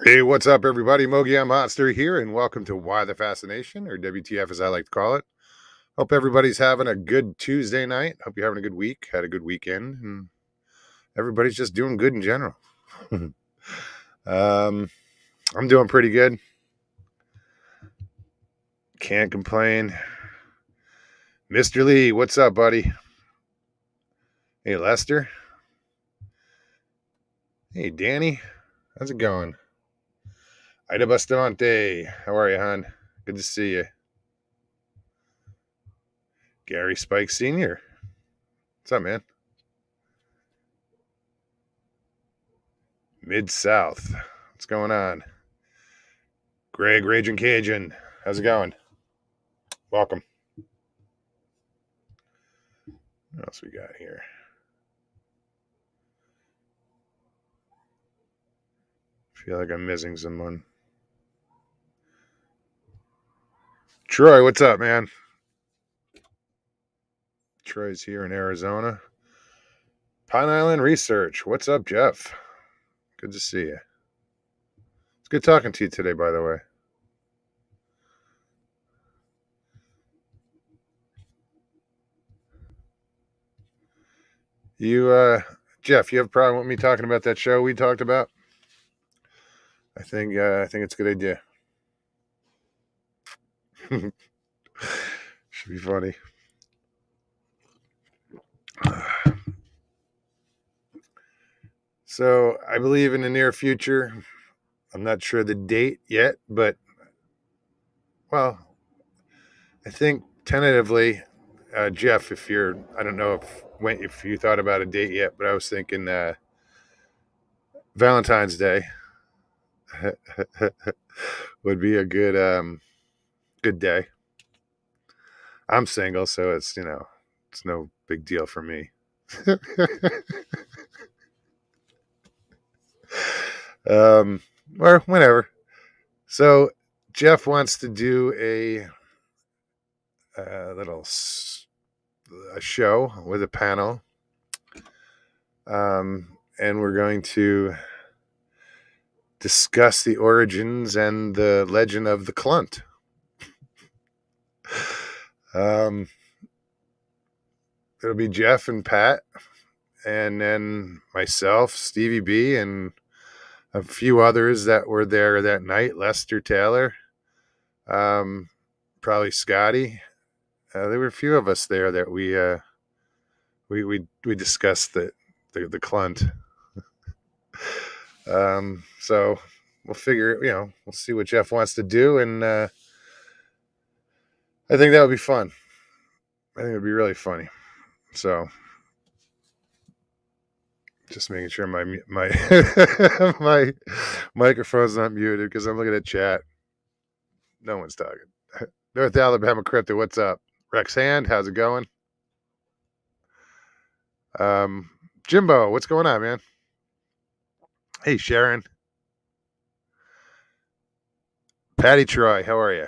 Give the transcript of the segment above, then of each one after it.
Hey, what's up, everybody? Mogi Monster here, and welcome to Why the Fascination, or WTF as I like to call it. Hope everybody's having a good Tuesday night. Hope you're having a good week, had a good weekend, and everybody's just doing good in general. I'm doing pretty good. Can't complain. Mr. Lee, what's up, buddy? Hey, Lester. Hey, Danny. How's it going? Ida Bustamante. How are you, hon? Good to see you. Gary Spike Sr. What's up, man? Mid South. What's going on? Greg Raging Cajun. How's it going? Welcome. What else we got here? Feel like I'm missing someone. Troy, what's up, man? Troy's here in Arizona. Pine Island Research. What's up, Jeff? Good to see you. It's good talking to you today, by the way. Jeff, you have a problem with me talking about that show we talked about? I think it's a good idea. Should be funny. So I believe in the near future. I'm not sure the date yet, but well, I think tentatively, Jeff, I don't know if you thought about a date yet, but I was thinking Valentine's Day would be a good day. I'm single, so it's no big deal for me. um, or whenever. So Jeff wants to do a show with a panel, and we're going to discuss the origins and the legend of the clunt. It'll be Jeff and Pat, and then myself, Stevie B, and a few others that were there that night. Lester Taylor, probably Scotty. There were a few of us there that we discussed the clunt. So we'll figure, we'll see what Jeff wants to do, and I think that would be fun. I think it would be really funny. So just making sure my my microphone's not muted because I'm looking at chat. No one's talking. North Alabama Crypto, what's up? Rex Hand, how's it going? Um, Jimbo, what's going on, man? Hey, Sharon. Patty Troy, how are you?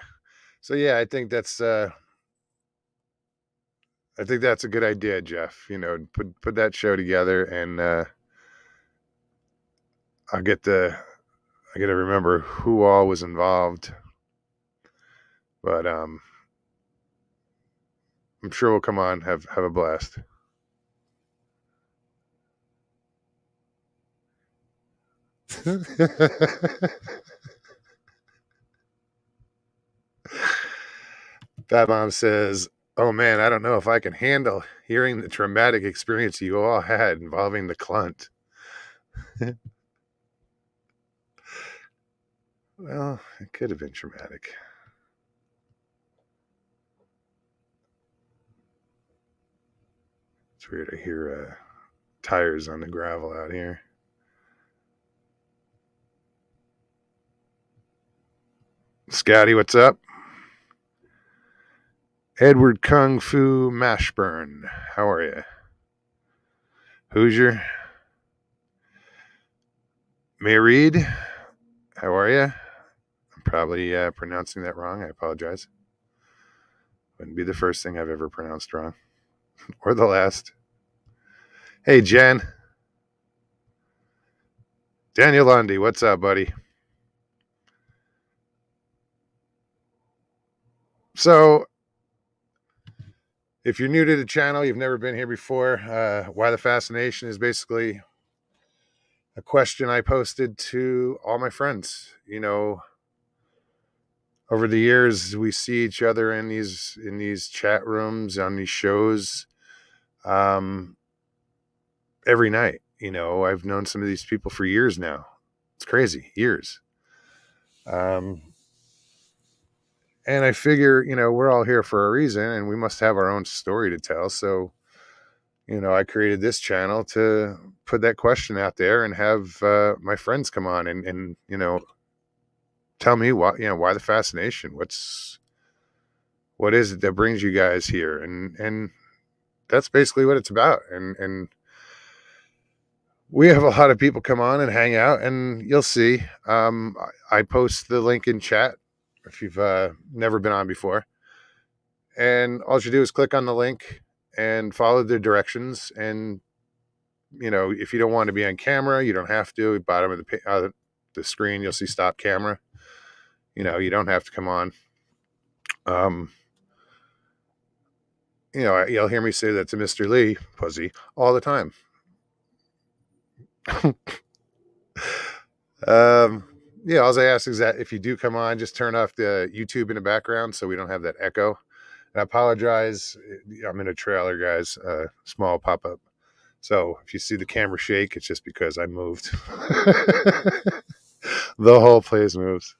So yeah, I think that's a good idea, Jeff. Put that show together, and I get to remember who all was involved, but I'm sure we'll come on, have a blast. Fat Mom says, "Oh man, I don't know if I can handle hearing the traumatic experience you all had involving the clunt." Well, it could have been traumatic. It's weird. I hear tires on the gravel out here. Scotty, what's up? Edward Kung Fu Mashburn, how are you? Hoosier. May Reed, how are you? I'm probably pronouncing that wrong. I apologize. Wouldn't be the first thing I've ever pronounced wrong, or the last. Hey, Jen. Daniel Lundy, what's up, buddy? So if you're new to the channel, you've never been here before, Why the Fascination is basically a question I posted to all my friends. You know, over the years, we see each other in these chat rooms, on these shows, every night. You know, I've known some of these people for years now. It's crazy, years. And I figure, you know, we're all here for a reason, and we must have our own story to tell. So, you know, I created this channel to put that question out there and have my friends come on and you know, tell me why the fascination. What is it that brings you guys here? And that's basically what it's about. And we have a lot of people come on and hang out, and you'll see. I post the link in chat if you've never been on before. And all you do is click on the link and follow the directions. And, you know, if you don't want to be on camera, you don't have to. At the bottom of the screen, you'll see stop camera. You know, you don't have to come on. You know, you'll hear me say that to Mr. Lee, Pussy, all the time. Yeah, all I ask is that if you do come on, just turn off the YouTube in the background so we don't have that echo. And I apologize. I'm in a trailer, guys, small pop-up. So if you see the camera shake, it's just because I moved. The whole place moves.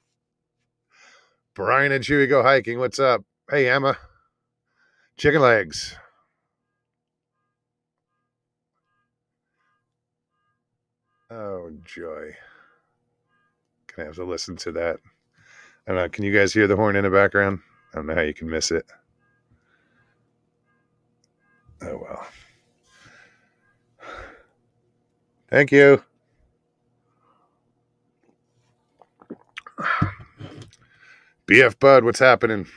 Brian and Chewy go hiking. What's up? Hey, Emma. Chicken legs. Oh, joy. Gonna have to listen to that. I don't know. Can you guys hear the horn in the background? I don't know how you can miss it. Oh, well. Thank you. BF Bud, what's happening?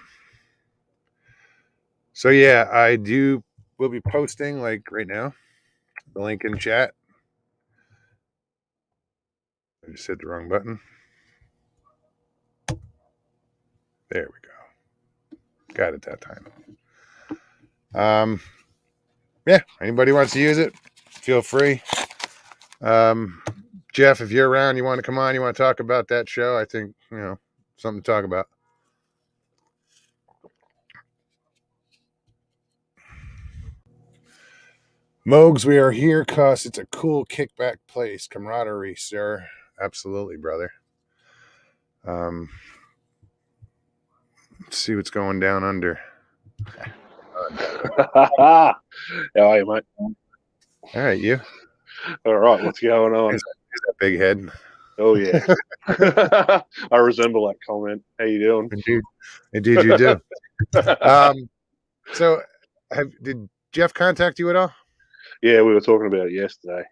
So, yeah, we'll be posting, like, right now, the link in chat. I just hit the wrong button. There we go. Got it that time. Yeah, anybody wants to use it, feel free. Jeff, if you're around, you want to come on, you want to talk about that show, I think, you know, something to talk about. Mogs, we are here because it's a cool kickback place. Camaraderie, sir. Absolutely, brother. Let's see what's going down under. How are you, mate? All right, you. All right, what's going on? Here's that big head. Oh, yeah. I resemble that comment. How you doing? Indeed you do. So, did Jeff contact you at all? Yeah, we were talking about it yesterday.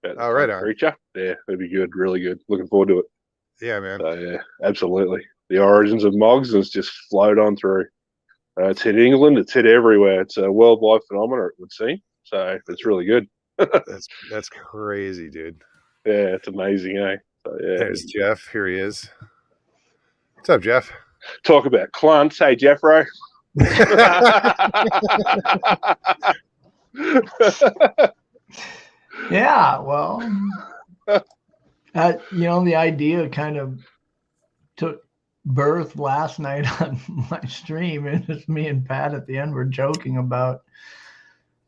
Oh, right on. Creature. Yeah, it'd be good. Really good. Looking forward to it. Yeah, man. So, yeah, absolutely. The origins of Mogs has just flowed on through. It's hit England. It's hit everywhere. It's a worldwide phenomenon, it would seem. So it's really good. That's crazy, dude. Yeah, it's amazing, eh? So, yeah. There's Jeff. Here he is. What's up, Jeff? Talk about clunts. Hey, Jeffro. Yeah, well, you know, the idea kind of took birth last night on my stream, and it's me and Pat at the end were joking about.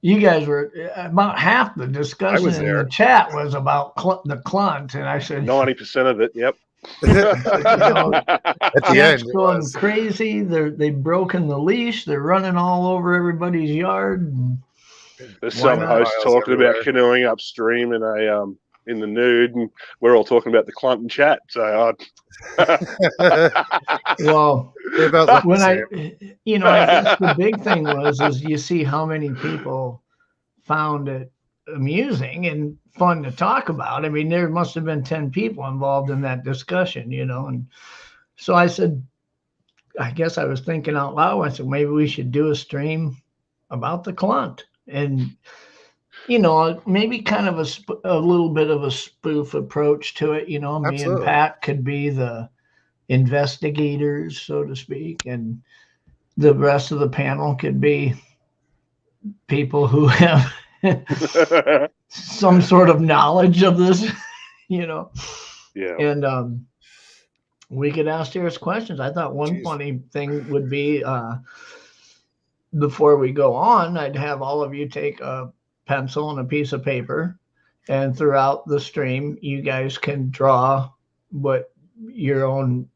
You guys were about half the discussion in the chat was about the clunt, and I said 90% of it. Yep. You know, at the end, going crazy. They've broken the leash. They're running all over everybody's yard. There's some hosts talking about canoeing upstream in the nude, and we're all talking about the clunt and chat. So, well, when I guess the big thing is you see how many people found it amusing and fun to talk about. I mean, there must have been 10 people involved in that discussion, you know. And so I said, I guess I was thinking out loud. I said, maybe we should do a stream about the clunt. And, you know, maybe kind of a little bit of a spoof approach to it. You know, me and Pat could be the investigators, so to speak. And the rest of the panel could be people who have some sort of knowledge of this, Yeah. And we could ask serious questions. I thought one funny thing would be before we go on, I'd have all of you take a pencil and a piece of paper, and throughout the stream, you guys can draw what your own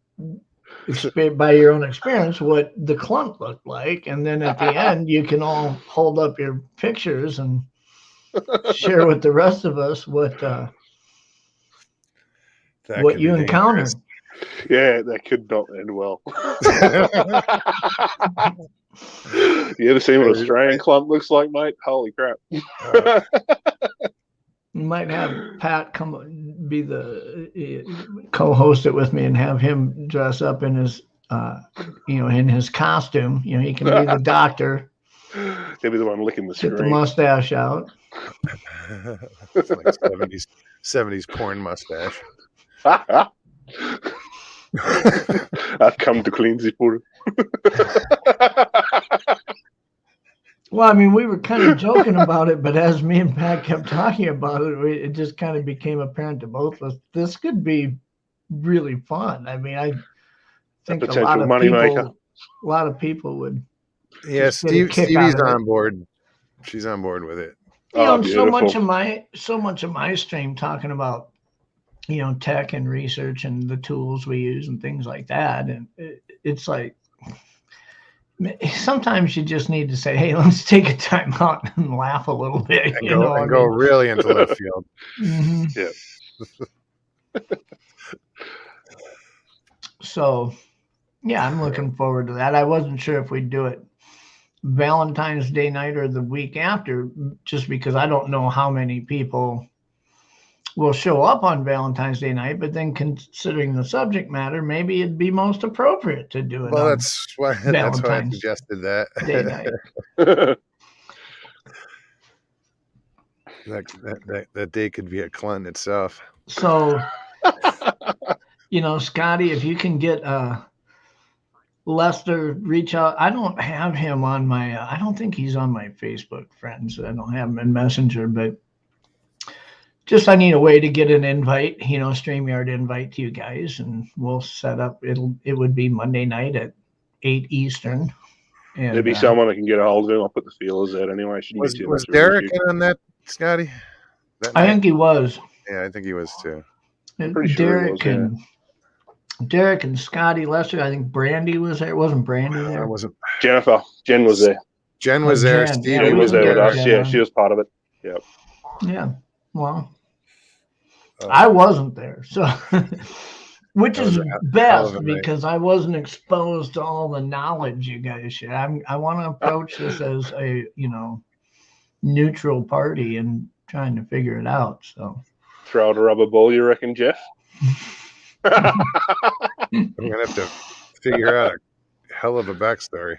by your own experience what the clunt looked like, and then at the end you can all hold up your pictures and share with the rest of us what you encountered. Yeah, that could not end well. You ever seen what Australian clunt looks like, mate? Holy crap. You might have Pat come be the co-host it with me and have him dress up in his in his costume. He can be the doctor. He'll be the one licking the screen. Get the mustache out. It's like 70s porn mustache. I've come to cleanse it for Well, I mean, we were kind of joking about it, but as me and Pat kept talking about it, it just kind of became apparent to both of us. This could be really fun. I mean, I think a lot of people would. Yeah, Stevie's on board. She's on board with it. So much of my stream talking about tech and research and the tools we use and things like that, and it's like sometimes you just need to say, hey, let's take a time out and laugh a little bit and go really into left field. Mm-hmm. Yeah. So yeah, I'm looking forward to that. I wasn't sure if we'd do it Valentine's Day night or the week after, just because I don't know how many people will show up on Valentine's Day night, but then considering the subject matter, maybe it'd be most appropriate to do it. Well, that's why I suggested that. Day night. that day could be a clunt itself. So, Scotty, if you can get Lester, reach out. I don't have him on my, I don't think he's on my Facebook friends. I don't have him in Messenger, but just I need a way to get an invite, StreamYard invite to you guys, and we'll set up. It would be Monday night at 8 Eastern. And there'll be someone that can get a hold of him. I'll put the feelers out anyway. Was Derek in on that, Scotty? I think he was. Yeah, I think he was too. Derek and Scotty, Lester. I think Brandy was there. Wasn't Brandy there? Wasn't. Jennifer. Jen was there. Jen was there. Jen was there with us. Yeah, she was part of it. Yep. Yeah. Well, I wasn't there, so which is best because I wasn't exposed to all the knowledge you guys share. I want to approach this as a neutral party and trying to figure it out. So throw out a rubber ball, you reckon, Jeff? I'm gonna have to figure out a hell of a backstory.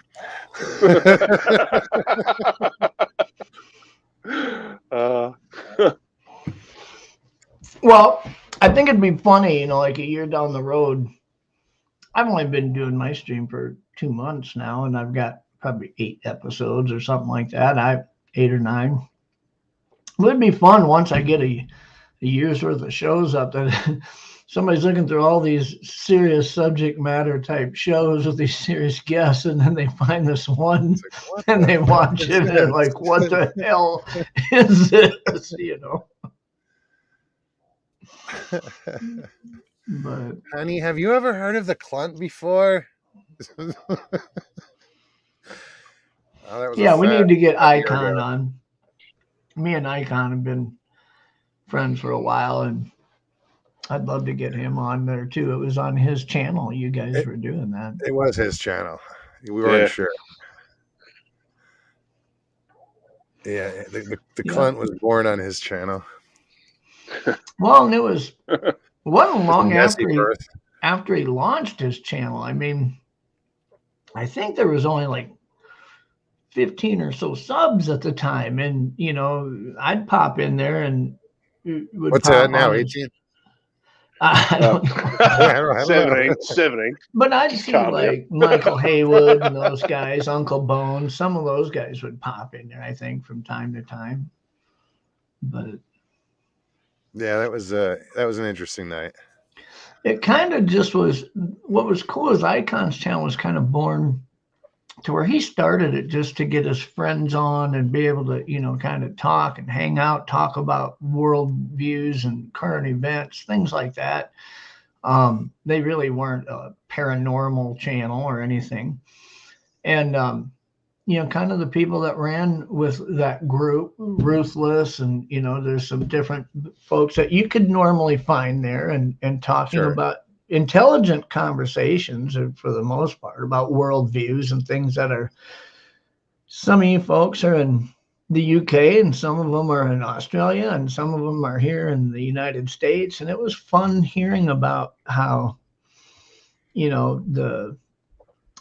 Well, I think it'd be funny, like a year down the road. I've only been doing my stream for 2 months now, and I've got probably 8 episodes or something like that. 8 or 9. It would be fun once I get a year's worth of shows up that somebody's looking through all these serious subject matter type shows with these serious guests, and then they find this one and they watch it and they're like, what the hell is this, But honey, have you ever heard of the clunt before? We need to get Icon on. Me and Icon have been friends for a while, and I'd love to get him on there too. It was on his channel. You guys were doing that. It was his channel. We weren't sure. Yeah, the clunt was born on his channel. Well, and it wasn't long after he launched his channel. I mean, I think there was only like 15 or so subs at the time, and I'd pop in there and what's that now? 18? I don't know. 17. But I'd see like Michael Haywood and those guys, Uncle Bones. Some of those guys would pop in there, I think, from time to time. But yeah, that was an interesting night. It kind of just was. What was cool is Icons Channel was kind of born to where he started it just to get his friends on and be able to, kind of talk and hang out, talk about world views and current events, things like that. They really weren't a paranormal channel or anything. And, kind of the people that ran with that group, Ruthless, and, there's some different folks that you could normally find there and talking about intelligent conversations for the most part about worldviews and things that are, some of you folks are in the UK and some of them are in Australia and some of them are here in the United States. And it was fun hearing about how, the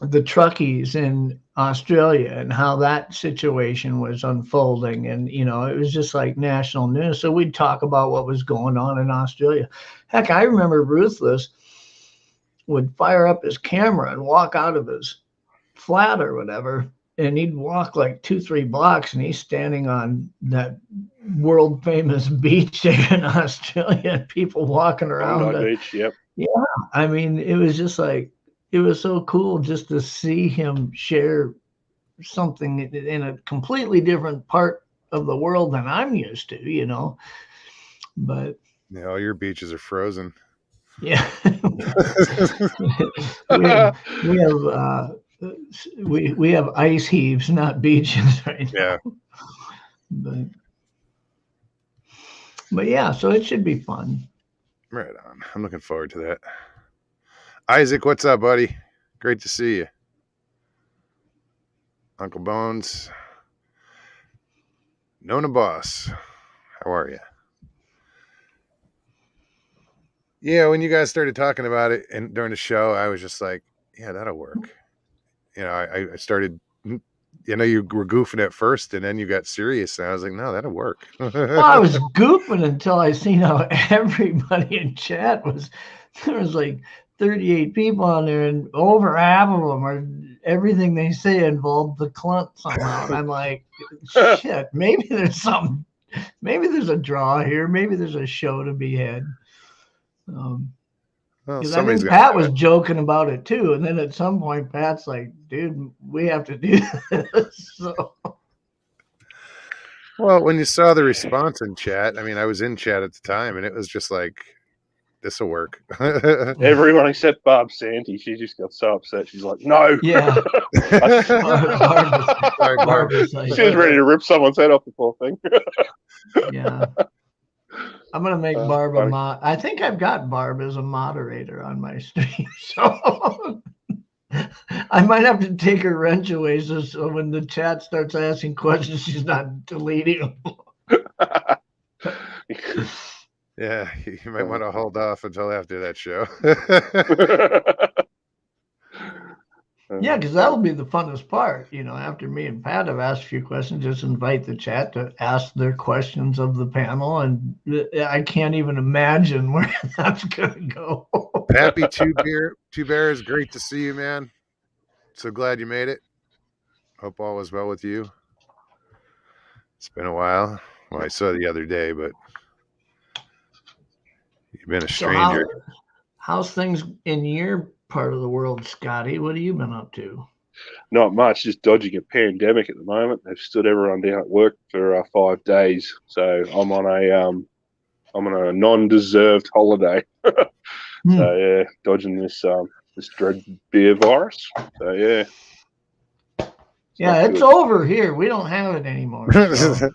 truckies in Australia and how that situation was unfolding. And, it was just like national news. So we'd talk about what was going on in Australia. Heck, I remember Ruthless would fire up his camera and walk out of his flat or whatever. And he'd walk like 2-3 blocks and he's standing on that world famous beach there in Australia and people walking around. Beach, yep. Yeah. I mean, it was just like, it was so cool just to see him share something in a completely different part of the world than I'm used to, but yeah, all your beaches are frozen. Yeah. we have ice heaves, not beaches right now. Yeah. But yeah, so it should be fun. Right on. I'm looking forward to that. Isaac, what's up, buddy? Great to see you. Uncle Bones. Nona Boss. How are you? Yeah, when you guys started talking about it and during the show, I was just like, yeah, that'll work. I started, you were goofing at first and then you got serious and I was like, no, that'll work. Well, I was goofing until I seen how everybody in chat there was like 38 people on there and over half of them are, everything they say involved the clunt somehow. And I'm like, shit, maybe there's something, maybe there's a draw here. Maybe there's a show to be had. Because I think Pat was joking about it too. And then at some point, Pat's like, dude, we have to do this. So. Well, when you saw the response in chat, I mean, I was in chat at the time and it was just like, this will work. Everyone except Barb Santy. She just got so upset. She's like, no. Yeah. She was ready to rip someone's head off the poor thing. Yeah. I'm going to make Barb a mod. I think I've got Barb as a moderator on my stream. So I might have to take her wrench away so when the chat starts asking questions, she's not deleting them. Yeah, you might want to hold off until after that show. Yeah, because that'll be the funnest part. After me and Pat have asked a few questions, just invite the chat to ask their questions of the panel. And I can't even imagine where that's going to go. Pappy Two Bears, great to see you, man. So glad you made it. Hope all was well with you. It's been a while. Well, I saw the other day, but you've been a stranger. So how's things in your part of the world, Scotty? What have you been up to? Not much, just dodging a pandemic at the moment. They've stood everyone down at work for 5 days, so I'm on a non-deserved holiday. So yeah, dodging this dread beer virus. So yeah. Yeah, it's over here. We don't have it anymore. So.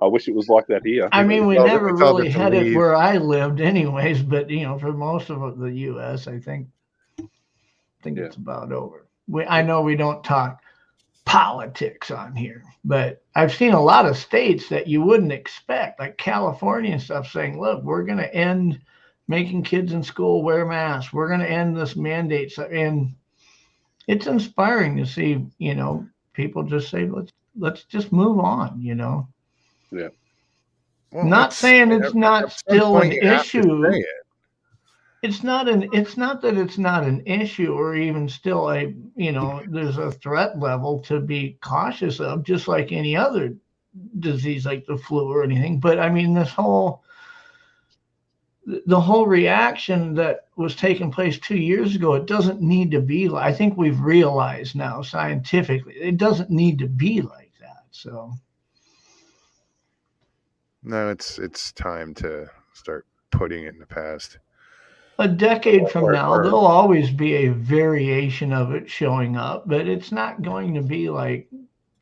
I wish it was like that here. I mean, we never really had it where I lived anyways, but, for most of the U.S., I think it's about over. I know we don't talk politics on here, but I've seen a lot of states that you wouldn't expect, like California and stuff, saying, look, we're going to end making kids in school wear masks. We're going to end this mandate. And it's inspiring to see, people just say, let's just move on, Yeah. Well, not saying it's not still an issue. it's not that it's not an issue or even still there's a threat level to be cautious of, just like any other disease like the flu or anything. But I mean, the whole reaction that was taking place 2 years ago, it doesn't need to be like, I think we've realized now scientifically, it doesn't need to be like that. So no, it's time to start putting it in the past. A decade from now, there'll always be a variation of it showing up, but it's not going to be like,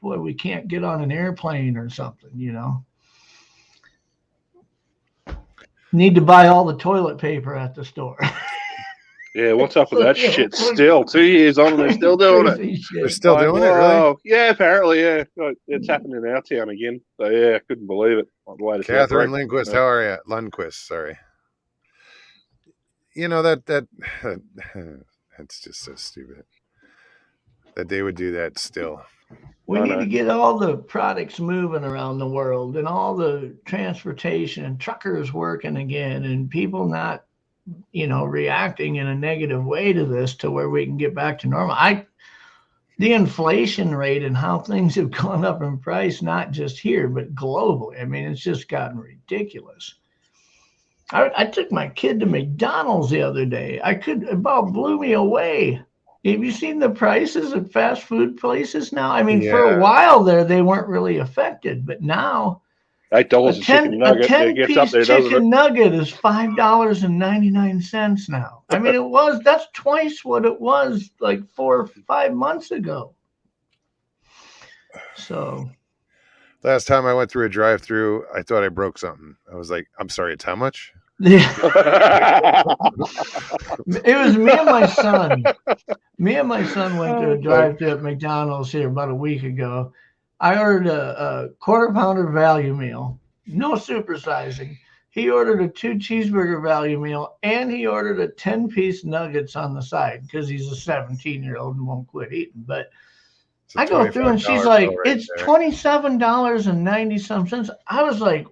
boy, we can't get on an airplane or something, Need to buy all the toilet paper at the store. Yeah, what's up with that shit? Still 2 years on, and they're still doing it. They're still doing it, really? Yeah, apparently, yeah. It's happening in our town again. So yeah, I couldn't believe it. Catherine Lindquist, how are you? Lundquist, sorry. That's just so stupid that they would do that still. We need to get all the products moving around the world and all the transportation and truckers working again and people not, reacting in a negative way to this to where we can get back to normal. The inflation rate and how things have gone up in price, not just here, but globally. I mean, it's just gotten ridiculous. I took my kid to McDonald's the other day. It about blew me away. Have you seen the prices at fast food places now? I mean, for a while there, they weren't really affected, but now $8 a chicken nugget. A 10-piece chicken nugget is $5.99 now. I mean, that's twice what it was like 4 or 5 months ago. So last time I went through a drive-through, I thought I broke something. I was like, I'm sorry, it's how much? Yeah. It was me and my son. Me and my son went to a drive-thru at McDonald's here about a week ago. I ordered a quarter-pounder value meal, no supersizing. He ordered a 2 cheeseburger value meal, and he ordered a 10-piece nuggets on the side because he's a 17-year-old and won't quit eating. But I go through and she's like, it's $27.90. I was like,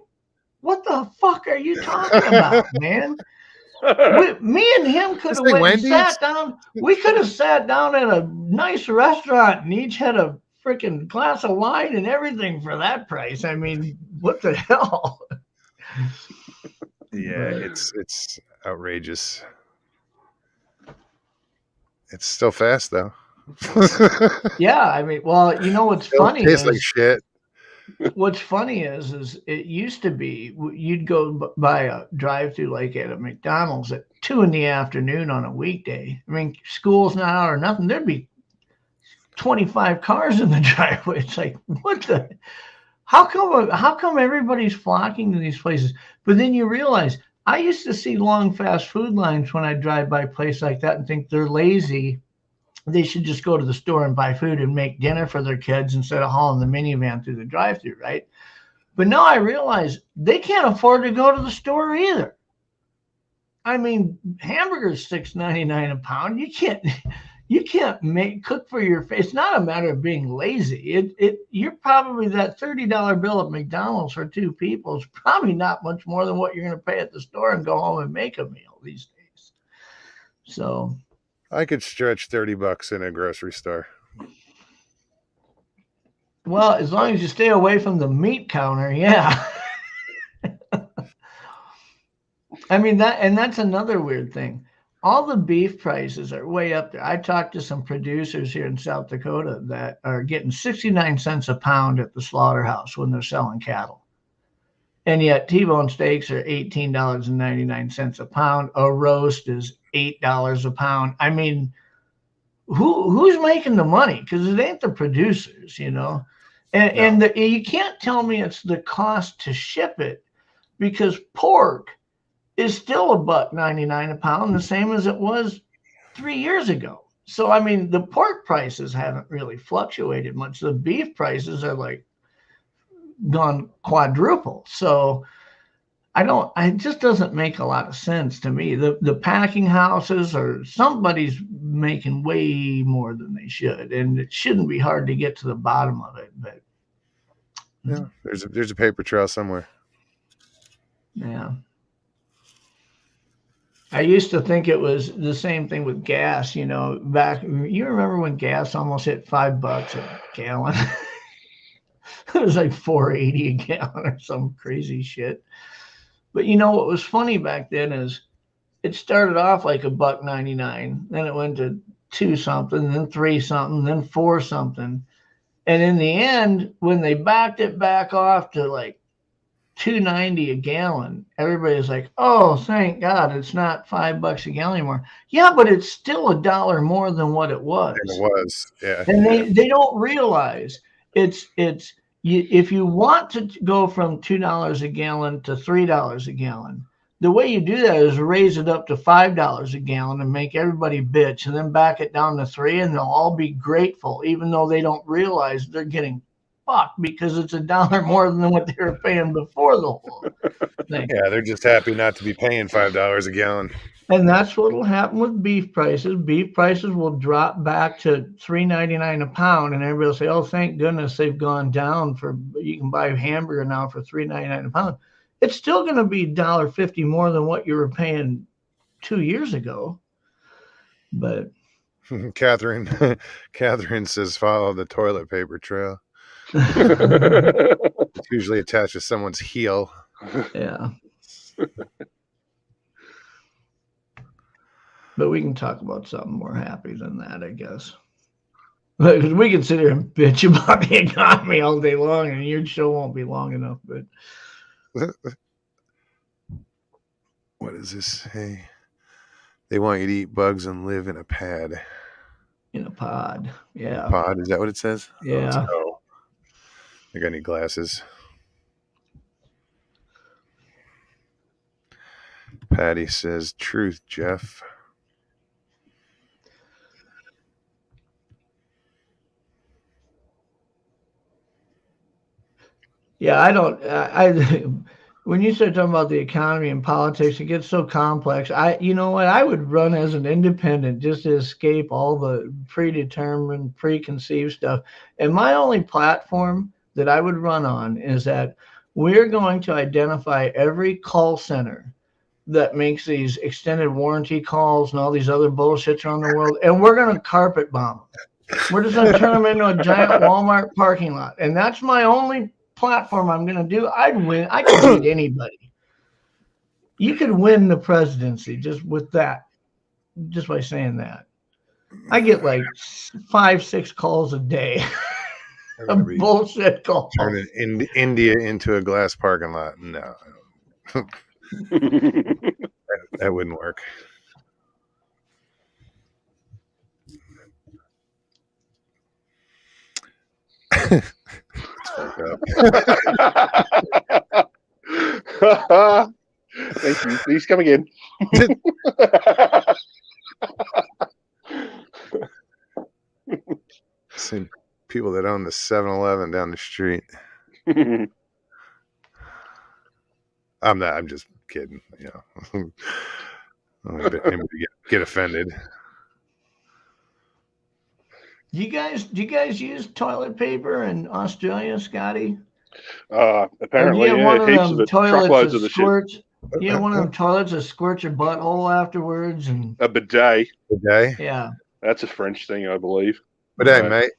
what the fuck are you talking about, man? Me and him could have went and sat down. We could have sat down at a nice restaurant and each had a freaking glass of wine and everything for that price. I mean, what the hell? Yeah, it's outrageous. It's still fast though. Yeah, I mean, well, what's funny is like shit. What's funny is it used to be you'd go by a drive-through like at a McDonald's at 2 p.m. on a weekday. I mean, school's not out or nothing. There'd be 25 cars in the driveway. It's like, what the? How come everybody's flocking to these places? But then you realize I used to see long fast food lines when I drive by a place like that and think they're lazy. They should just go to the store and buy food and make dinner for their kids instead of hauling the minivan through the drive-thru, right? But now I realize they can't afford to go to the store either. I mean, hamburgers $6.99 a pound. You can't cook for your face. It's not a matter of being lazy. You're probably that $30 bill at McDonald's for 2 people is probably not much more than what you're going to pay at the store and go home and make a meal these days. So I could stretch $30 in a grocery store. Well, as long as you stay away from the meat counter, yeah. I mean, that's another weird thing. All the beef prices are way up there. I talked to some producers here in South Dakota that are getting 69 cents a pound at the slaughterhouse when they're selling cattle. And yet T-bone steaks are $18.99 a pound. A roast is $8 a pound. I mean, who's making the money? Because it ain't the producers, And you can't tell me it's the cost to ship it, because pork is still $1.99 a pound, the same as it was 3 years ago. So I mean, the pork prices haven't really fluctuated much. The beef prices are like gone quadruple. So it just doesn't make a lot of sense to me. The packing houses or somebody's making way more than they should, and it shouldn't be hard to get to the bottom of it. But yeah, there's a paper trail somewhere. Yeah. I used to think it was the same thing with gas. You know, back you remember when gas almost hit $5 a gallon? It was like 4.80 a gallon or some crazy shit. But you know what was funny back then is it started off like $1.99, then it went to two something, then three something, then four something, and in the end, when they backed it back off to like 2.90 a gallon, everybody's like, "Oh, thank God, it's not $5 a gallon anymore." Yeah, but it's still $1 more than what it was. And it was, yeah. And they don't realize it's you, if you want to go from $2 a gallon to $3 a gallon, the way you do that is raise it up to $5 a gallon and make everybody bitch, and then back it down to three, and they'll all be grateful, even though they don't realize they're getting fucked because it's $1 more than what they were paying before the whole thing. Yeah, they're just happy not to be paying $5 a gallon. And that's what will happen with beef prices. Beef prices will drop back to $3.99 a pound, and everybody will say, "Oh, thank goodness they've gone down for you can buy a hamburger now for $3.99 a pound." It's still going to be $1.50 more than what you were paying 2 years ago. But Catherine says follow the toilet paper trail. It's usually attached to someone's heel. Yeah. But we can talk about something more happy than that, I guess. Because we can sit here and bitch about the economy all day long, and your show won't be long enough. But what does this say? They want you to eat bugs and live in a pad. In a pod, yeah. A pod, is that what it says? Yeah. Oh, I got any glasses? Patty says, "Truth, Jeff." Yeah, I don't. When you start talking about the economy and politics, it gets so complex. You know what? I would run as an independent just to escape all the predetermined, preconceived stuff. And my only platform that I would run on is that we're going to identify every call center that makes these extended warranty calls and all these other bullshits around the world, and we're going to carpet bomb them. We're just going to turn them into a giant Walmart parking lot, and that's my only platform I'm going to do. I'd win. I could beat anybody. You could win the presidency just with that, just by saying that. I get like 5-6 calls a day. Bullshit calls. Turning India into a glass parking lot. No. That wouldn't work. Thank you. Please come again. Same people that own the 7-Eleven down the street. I'm just kidding. You know, anybody get offended. Do you guys use toilet paper in Australia, Scotty? Apparently, yeah, heaps of it, truckloads of the shit. You have one of them toilets that squirts your butthole afterwards, and a bidet. Bidet? Yeah, that's a French thing, I believe. Bidet, mate.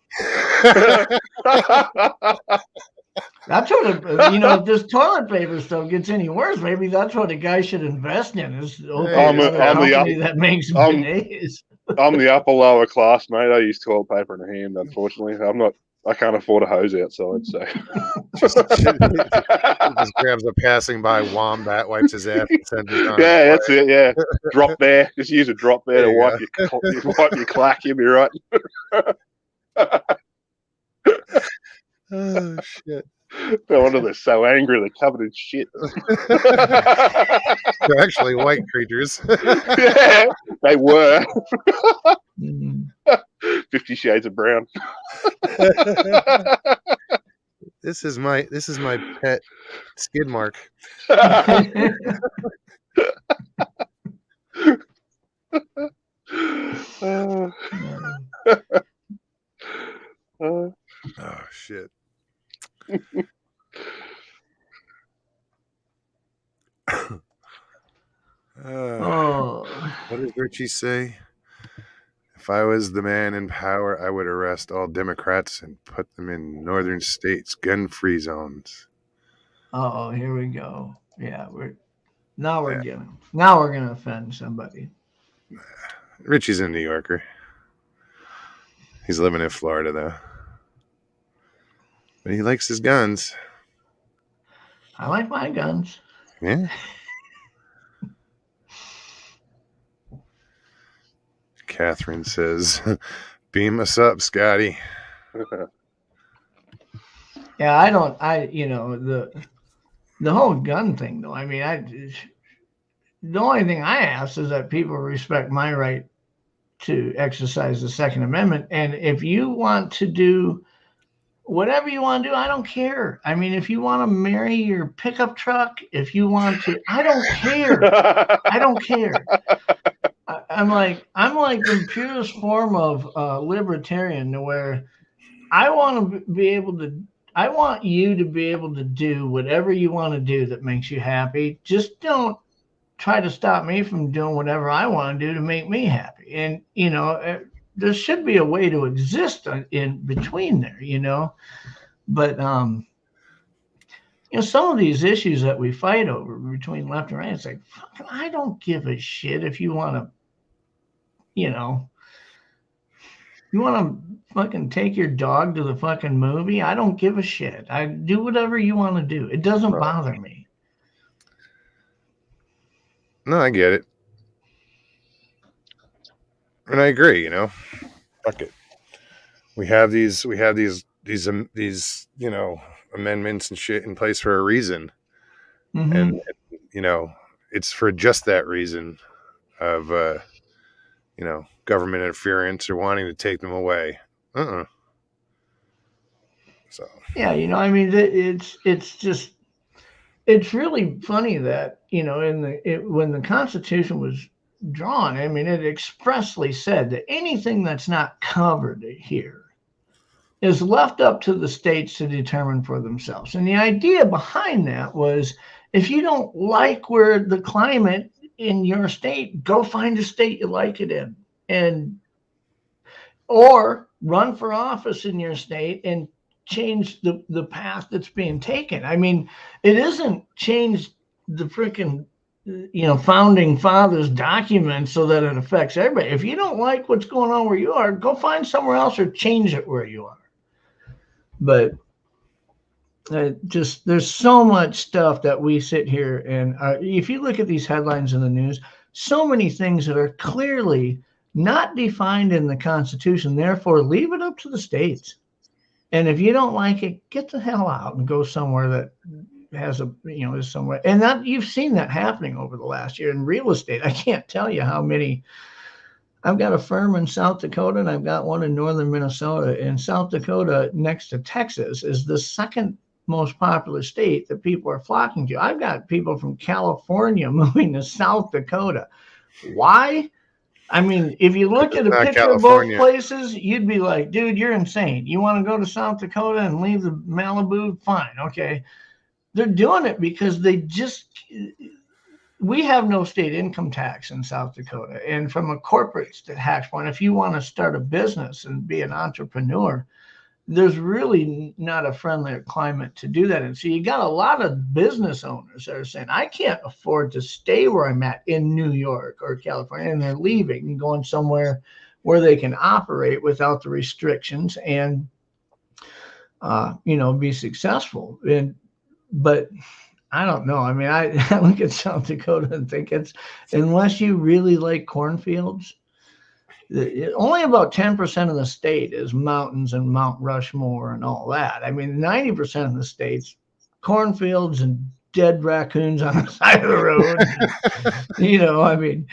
That's what if this toilet paper stuff gets any worse, maybe that's what a guy should invest in. Is company that makes bidets. I'm the upper lower class, mate. I use toilet paper in a hand. Unfortunately, I can't afford a hose outside, so just grabs a passing by wombat, wipes his ass, and sends it on. Yeah, that's it. Yeah, drop bear. Just use a drop bear to wipe your clack. You'll be right. Oh shit! No wonder they're so angry. They're covered in shit. They're actually white creatures. Yeah, they were. 50 Shades of Brown. This is my pet skid mark. Oh shit. Oh, Richie say? If I was the man in power, I would arrest all Democrats and put them in northern states, gun-free zones. Oh, here we go. Yeah, we're now we're Yeah. gonna offend somebody. Richie's a New Yorker. He's living in Florida though. But he likes his guns. I like my guns. Yeah. Catherine says, beam us up, Scotty. Yeah, the whole gun thing though. I mean, the only thing I ask is that people respect my right to exercise the Second Amendment. And if you want to do whatever you want to do, I don't care. I mean, if you want to marry your pickup truck, if you want to, I don't care. I don't care. I'm like the purest form of libertarian, where I want to be able to. I want you to be able to do whatever you want to do that makes you happy. Just don't try to stop me from doing whatever I want to do to make me happy. And there should be a way to exist in between there. But some of these issues that we fight over between left and right, it's like, fucking, I don't give a shit if you want to, you want to fucking take your dog to the fucking movie. I don't give a shit. I do whatever you want to do. It doesn't bother me. No, I get it. And I agree, Fuck it. We have these amendments and shit in place for a reason. Mm-hmm. And it's for just that reason of government interference or wanting to take them away. So yeah, I mean, it's really funny that when the Constitution was drawn, I mean, it expressly said that anything that's not covered here is left up to the states to determine for themselves. And the idea behind that was, if you don't like where the climate in your state, go find a state you like it in, or run for office in your state and change the path that's being taken. I mean, it isn't change the freaking founding fathers documents so that it affects everybody. If you don't like what's going on where you are, go find somewhere else or change it where you are. But there's so much stuff that we sit here and if you look at these headlines in the news, so many things that are clearly not defined in the Constitution. Therefore, leave it up to the states. And if you don't like it, get the hell out and go somewhere that has is somewhere. And that you've seen that happening over the last year in real estate. I can't tell you how many. I've got a firm in South Dakota and I've got one in northern Minnesota. In South Dakota, next to Texas, is the second most popular state that people are flocking to. I've got people from California moving to South Dakota. Why? I mean, if you looked at a picture of both places, you'd be like, dude, you're insane. You want to go to South Dakota and leave the Malibu? Fine. Okay. They're doing it because we have no state income tax in South Dakota. And from a corporate tax point, if you want to start a business and be an entrepreneur, there's really not a friendlier climate to do that. And so you got a lot of business owners that are saying, I can't afford to stay where I'm at in New York or California, and they're leaving and going somewhere where they can operate without the restrictions and, be successful. But I don't know. I mean, I look at South Dakota and think unless you really like cornfields, only about 10% of the state is mountains and Mount Rushmore and all that. I mean, 90% of the state's cornfields and dead raccoons on the side of the road. I mean,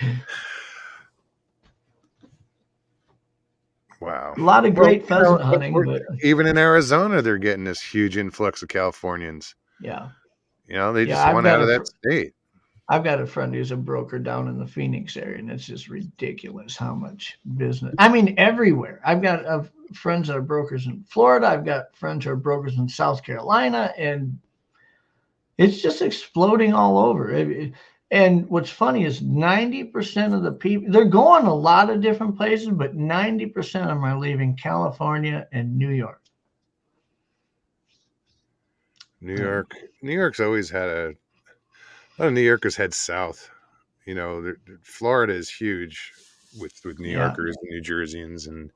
wow. A lot of great pheasant hunting. But even in Arizona, they're getting this huge influx of Californians. Yeah. They just want out of that state. I've got a friend who's a broker down in the Phoenix area, and it's just ridiculous how much business. I mean, everywhere. I've got friends that are brokers in Florida. I've got friends who are brokers in South Carolina, and it's just exploding all over. And what's funny is 90% of the people, they're going a lot of different places, but 90% of them are leaving California and New York. New York's always had a lot of New Yorkers head south. You know, Florida is huge with New Yorkers and New Jerseyans, and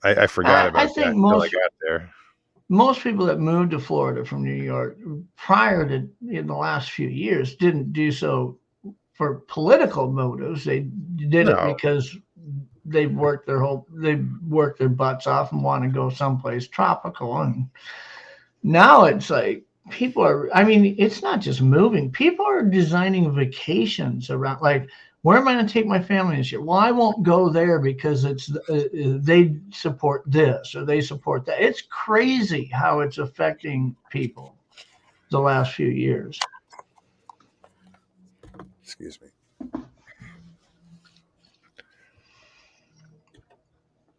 I forgot about that until I got there. Most people that moved to Florida from New York prior to in the last few years didn't do so for political motives. They did it because they worked their butts off and want to go someplace tropical. And now it's like people are, I mean, it's not just moving. People are designing vacations around, like, where am I going to take my family this year? Well, I won't go there because it's they support this or they support that. It's crazy how it's affecting people the last few years. Excuse me.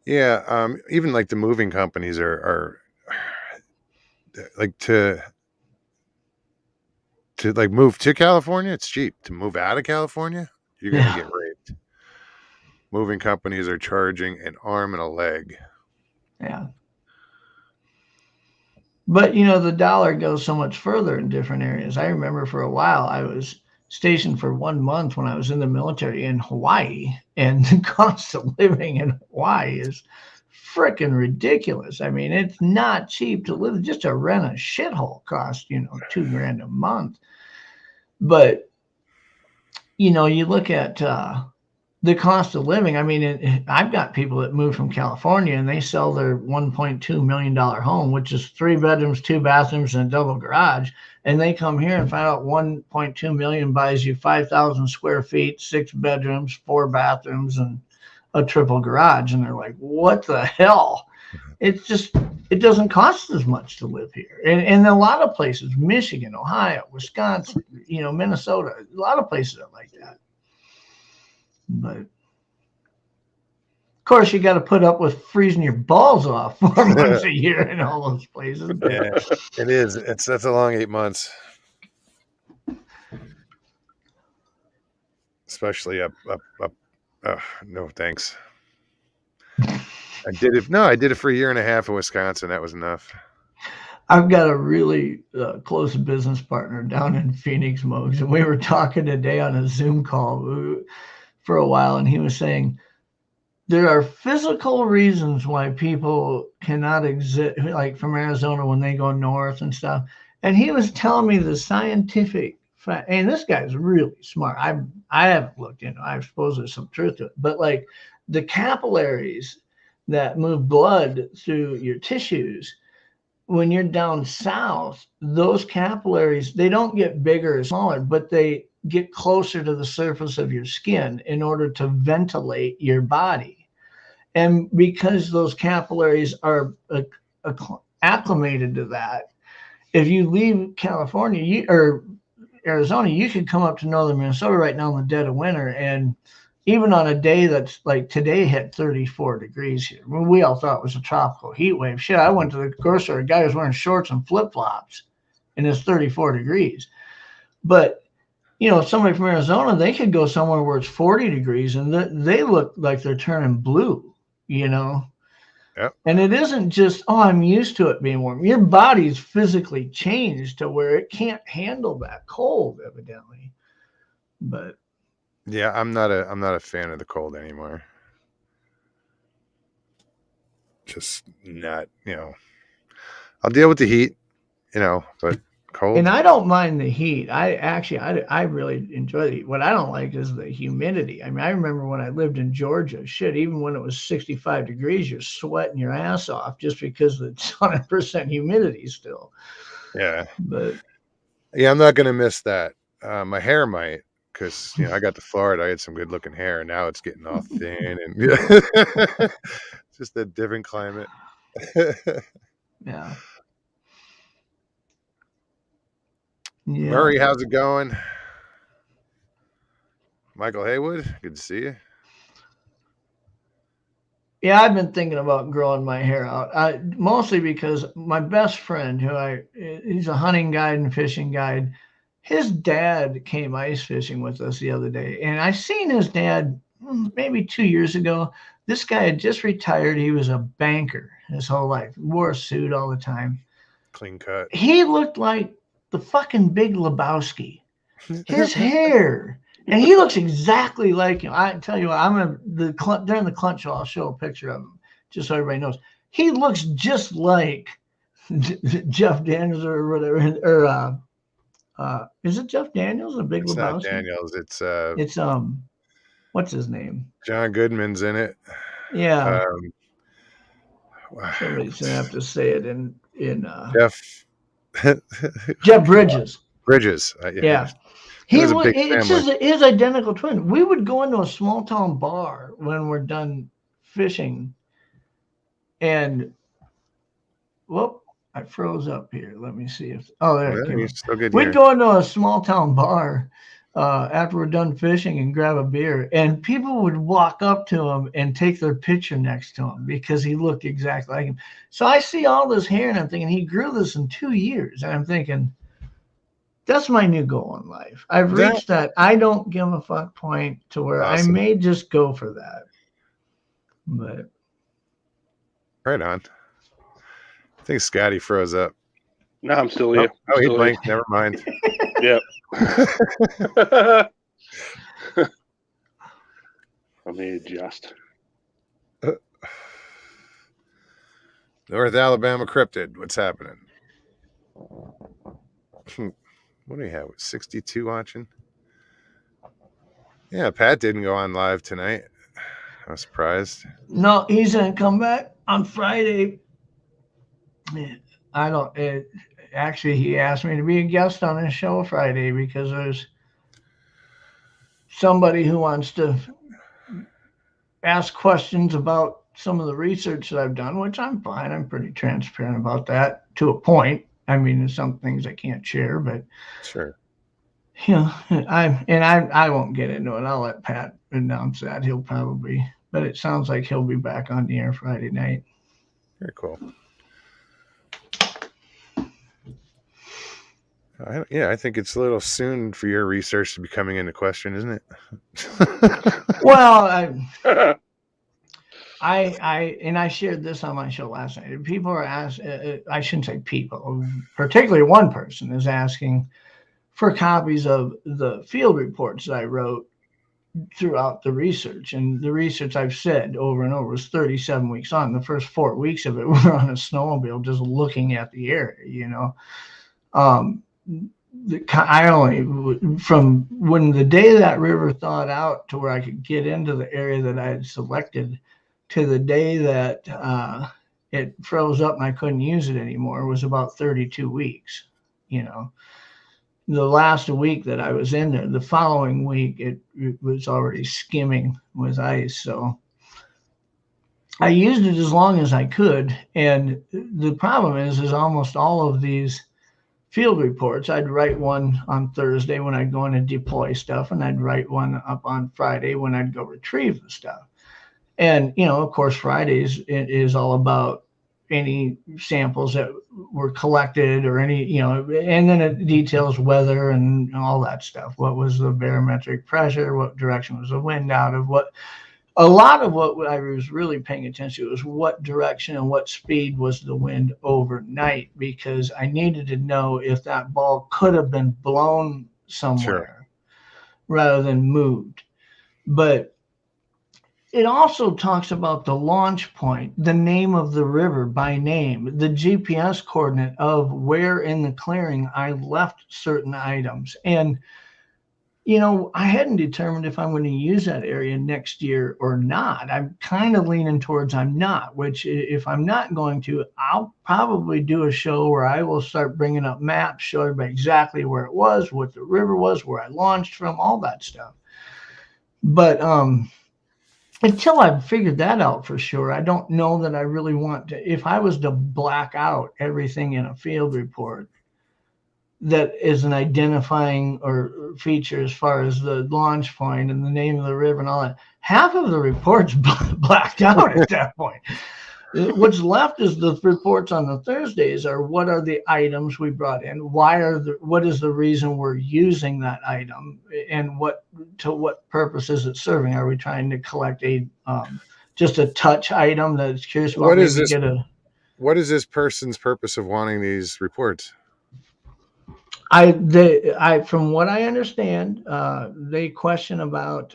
Yeah, even like the moving companies are like to like move to California. It's cheap. To move out of California, you're gonna get raped. Moving companies are charging an arm and a leg. Yeah. But, you know, the dollar goes so much further in different areas. I remember for a while I was stationed for 1 month when I was in the military in Hawaii, and the cost of living in Hawaii is freaking ridiculous. I mean, it's not cheap to live. Just to rent a shithole costs, you know, $2,000 a month. But, you know, you look at the cost of living. I mean, I've got people that move from California and they sell their $1.2 million home, which is 3 bedrooms, 2 bathrooms, and a double garage. And they come here and find out 1.2 million buys you 5,000 square feet, 6 bedrooms, 4 bathrooms, and a triple garage. And they're like, what the hell? It's just, it doesn't cost as much to live here. And a lot of places, Michigan, Ohio, Wisconsin, you know, Minnesota, a lot of places are like that. But of course, you got to put up with freezing your balls off 4 months a year in all those places. Yeah, it is. That's a long 8 months, especially up. No, thanks. I did it. No, I did it for 1.5 years in Wisconsin. That was enough. I've got a really close business partner down in Phoenix, Mogs, and we were talking today on a Zoom call for a while, and he was saying there are physical reasons why people cannot exist, like from Arizona when they go north and stuff. And he was telling me the scientific fact, and this guy's really smart. I haven't looked into it. I suppose there's some truth to it, but like the capillaries that move blood through your tissues, when you're down south, those capillaries, they don't get bigger or smaller, but they get closer to the surface of your skin in order to ventilate your body. And because those capillaries are acclimated to that, if you leave California or Arizona, you could come up to northern Minnesota right now in the dead of winter, and even on a day that's like today hit 34 degrees here. I mean, we all thought it was a tropical heat wave. Shit, I went to the grocery store, a guy was wearing shorts and flip-flops, and it's 34 degrees. But, you know, somebody from Arizona, they could go somewhere where it's 40 degrees, and they look like they're turning blue, you know? Yep. And it isn't just, oh, I'm used to it being warm. Your body's physically changed to where it can't handle that cold, evidently. But yeah, I'm not a fan of the cold anymore. Just not, you know. I'll deal with the heat, you know, but cold. And I don't mind the heat. I really enjoy the heat. What I don't like is the humidity. I mean, I remember when I lived in Georgia, shit, even when it was 65 degrees, you're sweating your ass off just because it's 100% humidity still. Yeah. But yeah, I'm not going to miss that. My hair might, because, you know, I got to Florida. I had some good looking hair, and now it's getting all thin and just a different climate. yeah. Murray, how's it going? Michael Haywood, good to see you. Yeah, I've been thinking about growing my hair out, mostly because my best friend, he's a hunting guide and fishing guide, his dad came ice fishing with us the other day, and I seen his dad maybe 2 years ago. This guy had just retired. He was a banker his whole life, wore a suit all the time. Clean cut. He looked like the fucking Big Lebowski. His hair, and he looks exactly like him. I tell you what, during the clunt show, I'll show a picture of him just so everybody knows. He looks just like Jeff Daniels or whatever, is it Jeff Daniels or Big It's Lebowski? not Daniels. It's what's his name? John Goodman's in it. Yeah. Somebody's gonna have to say it in Jeff Bridges. Bridges. Yeah. It's his identical twin. We would go into a small town bar when we're done fishing, and I froze up here. Let me see if there it came. We'd go into a small town bar after we're done fishing and grab a beer, and people would walk up to him and take their picture next to him because he looked exactly like him. So I see all this hair, and I'm thinking he grew this in 2 years, and I'm thinking, that's my new goal in life. I've reached that I don't give a fuck point to where awesome. I may just go for that. But right on. I think Scotty froze up. No, I'm still here. Oh, he blinked. Never mind. Yep. Let me adjust. North Alabama cryptid. What's happening? What do you have? 62 watching? Yeah, Pat didn't go on live tonight. I was surprised. No, he's gonna come back on Friday. Actually, he asked me to be a guest on his show Friday because there's somebody who wants to ask questions about some of the research that I've done, which I'm fine. I'm pretty transparent about that to a point. I mean, there's some things I can't share, but sure. I won't get into it. I'll let Pat announce that. But it sounds like he'll be back on the air Friday night. Very cool. I think it's a little soon for your research to be coming into question, isn't it? Well, I shared this on my show last night. People are asking, I shouldn't say people, particularly one person is asking for copies of the field reports that I wrote throughout the research. And the research I've said over and over was 37 weeks on. The first 4 weeks of it were on a snowmobile just looking at the area, I only, from when the day that river thawed out to where I could get into the area that I had selected to the day that it froze up and I couldn't use it anymore was about 32 weeks. The last week that I was in there, the following week, it was already skimming with ice. So I used it as long as I could. And the problem is almost all of these field reports, I'd write one on Thursday when I'd go in and deploy stuff, and I'd write one up on Friday when I'd go retrieve the stuff. And, of course, Fridays it is all about any samples that were collected or any, and then it details weather and all that stuff. What was the barometric pressure? What direction was the wind out of? A lot of what I was really paying attention to was what direction and what speed was the wind overnight, because I needed to know if that ball could have been blown somewhere rather than moved. But it also talks about the launch point, the name of the river by name, the GPS coordinate of where in the clearing I left certain items. And I hadn't determined if I'm going to use that area next year or not. I'm kind of leaning towards I'm not, which if I'm not going to, I'll probably do a show where I will start bringing up maps, show everybody exactly where it was, what the river was, where I launched from, all that stuff. But until I've figured that out for sure, I don't know that I really want to. If I was to black out everything in a field report that is an identifying or feature as far as the launch point and the name of the river and all that, half of the report's blacked out at that point. What's left is the reports on the Thursdays are what are the items we brought in? What is the reason we're using that item, and to what purpose is it serving? Are we trying to collect just a touch item that it's curious about? What is this person's purpose of wanting these reports? From what I understand, they question about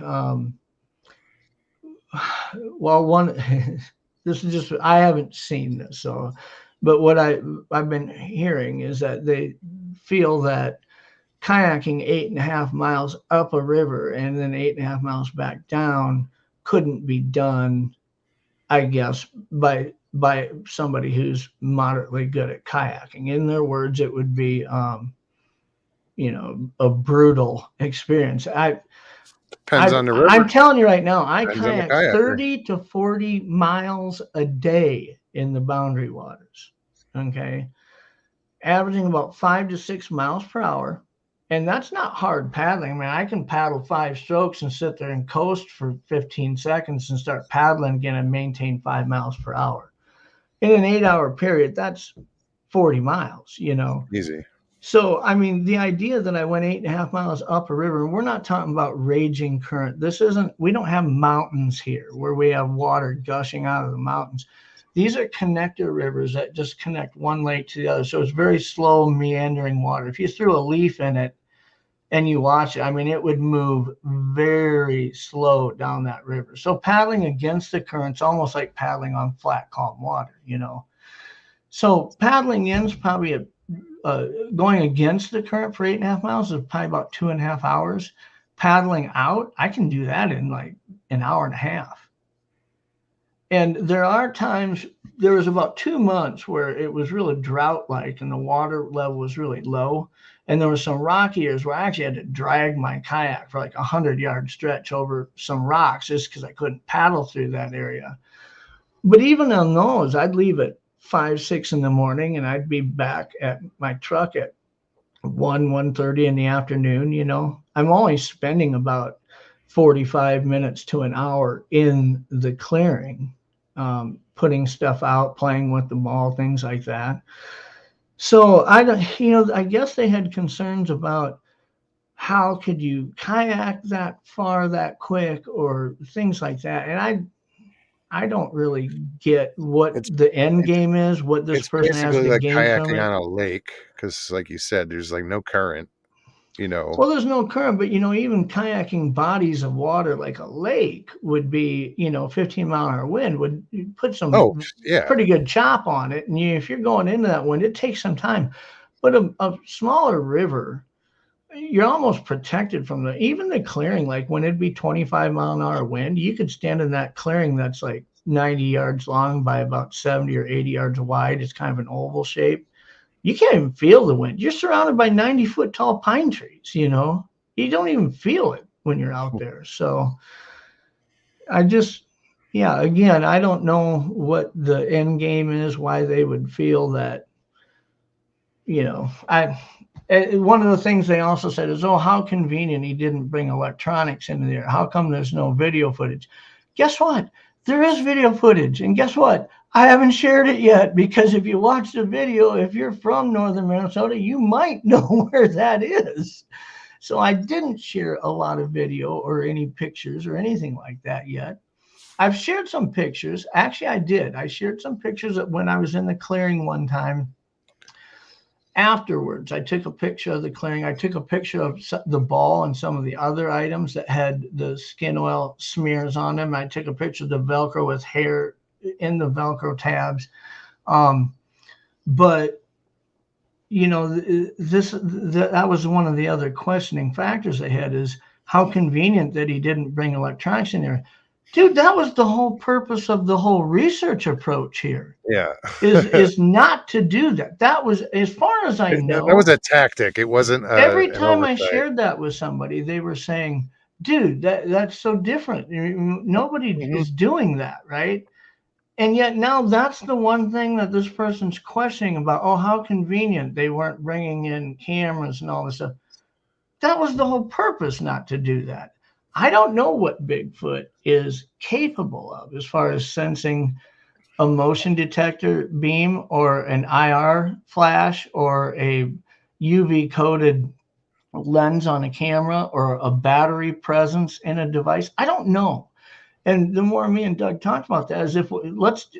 this is just, I haven't seen this, but what I've been hearing is that they feel that kayaking 8.5 miles up a river and then 8.5 miles back down couldn't be done, I guess, by somebody who's moderately good at kayaking. In their words, it would be a brutal experience. Depends on the river. I'm telling you right now, I kayak 30 to 40 miles a day in the boundary waters. Okay. Averaging about 5 to 6 miles per hour. And that's not hard paddling. I mean, I can paddle 5 strokes and sit there and coast for 15 seconds and start paddling again and maintain 5 miles per hour. In an 8-hour period, that's 40 miles, Easy. So, I mean, the idea that I went 8.5 miles up a river, and we're not talking about raging current. We don't have mountains here where we have water gushing out of the mountains. These are connector rivers that just connect one lake to the other. So it's very slow, meandering water. If you threw a leaf in it and you watch it, I mean, it would move very slow down that river. So paddling against the current's almost like paddling on flat, calm water, So paddling in's probably going against the current for 8.5 miles is probably about 2.5 hours. Paddling out, I can do that in like an hour and a half. And there are times, there was about 2 months where it was really drought-like and the water level was really low. And there were some rock years where I actually had to drag my kayak for like 100-yard stretch over some rocks just because I couldn't paddle through that area. But even on those, I'd leave at 5, 6 in the morning, and I'd be back at my truck at 1:30 in the afternoon. I'm only spending about 45 minutes to an hour in the clearing, putting stuff out, playing with the ball, things like that. So I guess they had concerns about how could you kayak that far that quick or things like that. And I don't really get what the end game is, what this person has to like gain from kayaking it. on a lake, because like you said, there's like no current, Well, there's no current, but even kayaking bodies of water like a lake would be, 15-mile-an-hour wind would put some pretty good chop on it. And if you're going into that wind, it takes some time. But a smaller river, you're almost protected from even the clearing. Like when it'd be 25-mile-an-hour wind, you could stand in that clearing that's like 90 yards long by about 70 or 80 yards wide. It's kind of an oval shape. You can't even feel the wind. You're surrounded by 90-foot tall pine trees. You don't even feel it when you're out there. So again, I don't know what the end game is, why they would feel that, one of the things they also said is, oh, how convenient he didn't bring electronics into there. How come there's no video footage? Guess what? There is video footage. And guess what? I haven't shared it yet, because if you watch the video, if you're from northern Minnesota, you might know where that is. So I didn't share a lot of video or any pictures or anything like that yet. I've shared some pictures. Actually, I did. I shared some pictures when I was in the clearing one time. Afterwards, I took a picture of the clearing. I took a picture of the ball and some of the other items that had the skin oil smears on them. I took a picture of the Velcro with hair in the Velcro tabs. But that was one of the other questioning factors they had, is how convenient that he didn't bring electronics in there. Dude, that was the whole purpose of the whole research approach here. Yeah. is not to do that. That was, as far as I know, that was a tactic. It wasn't every time I shared that with somebody, they were saying, dude, that's so different. Nobody is doing that, right? And yet now that's the one thing that this person's questioning about. Oh, how convenient they weren't bringing in cameras and all this stuff. That was the whole purpose, not to do that. I don't know what Bigfoot is capable of as far as sensing a motion detector beam or an IR flash or a UV coated lens on a camera or a battery presence in a device? I don't know. And the more me and Doug talked about that is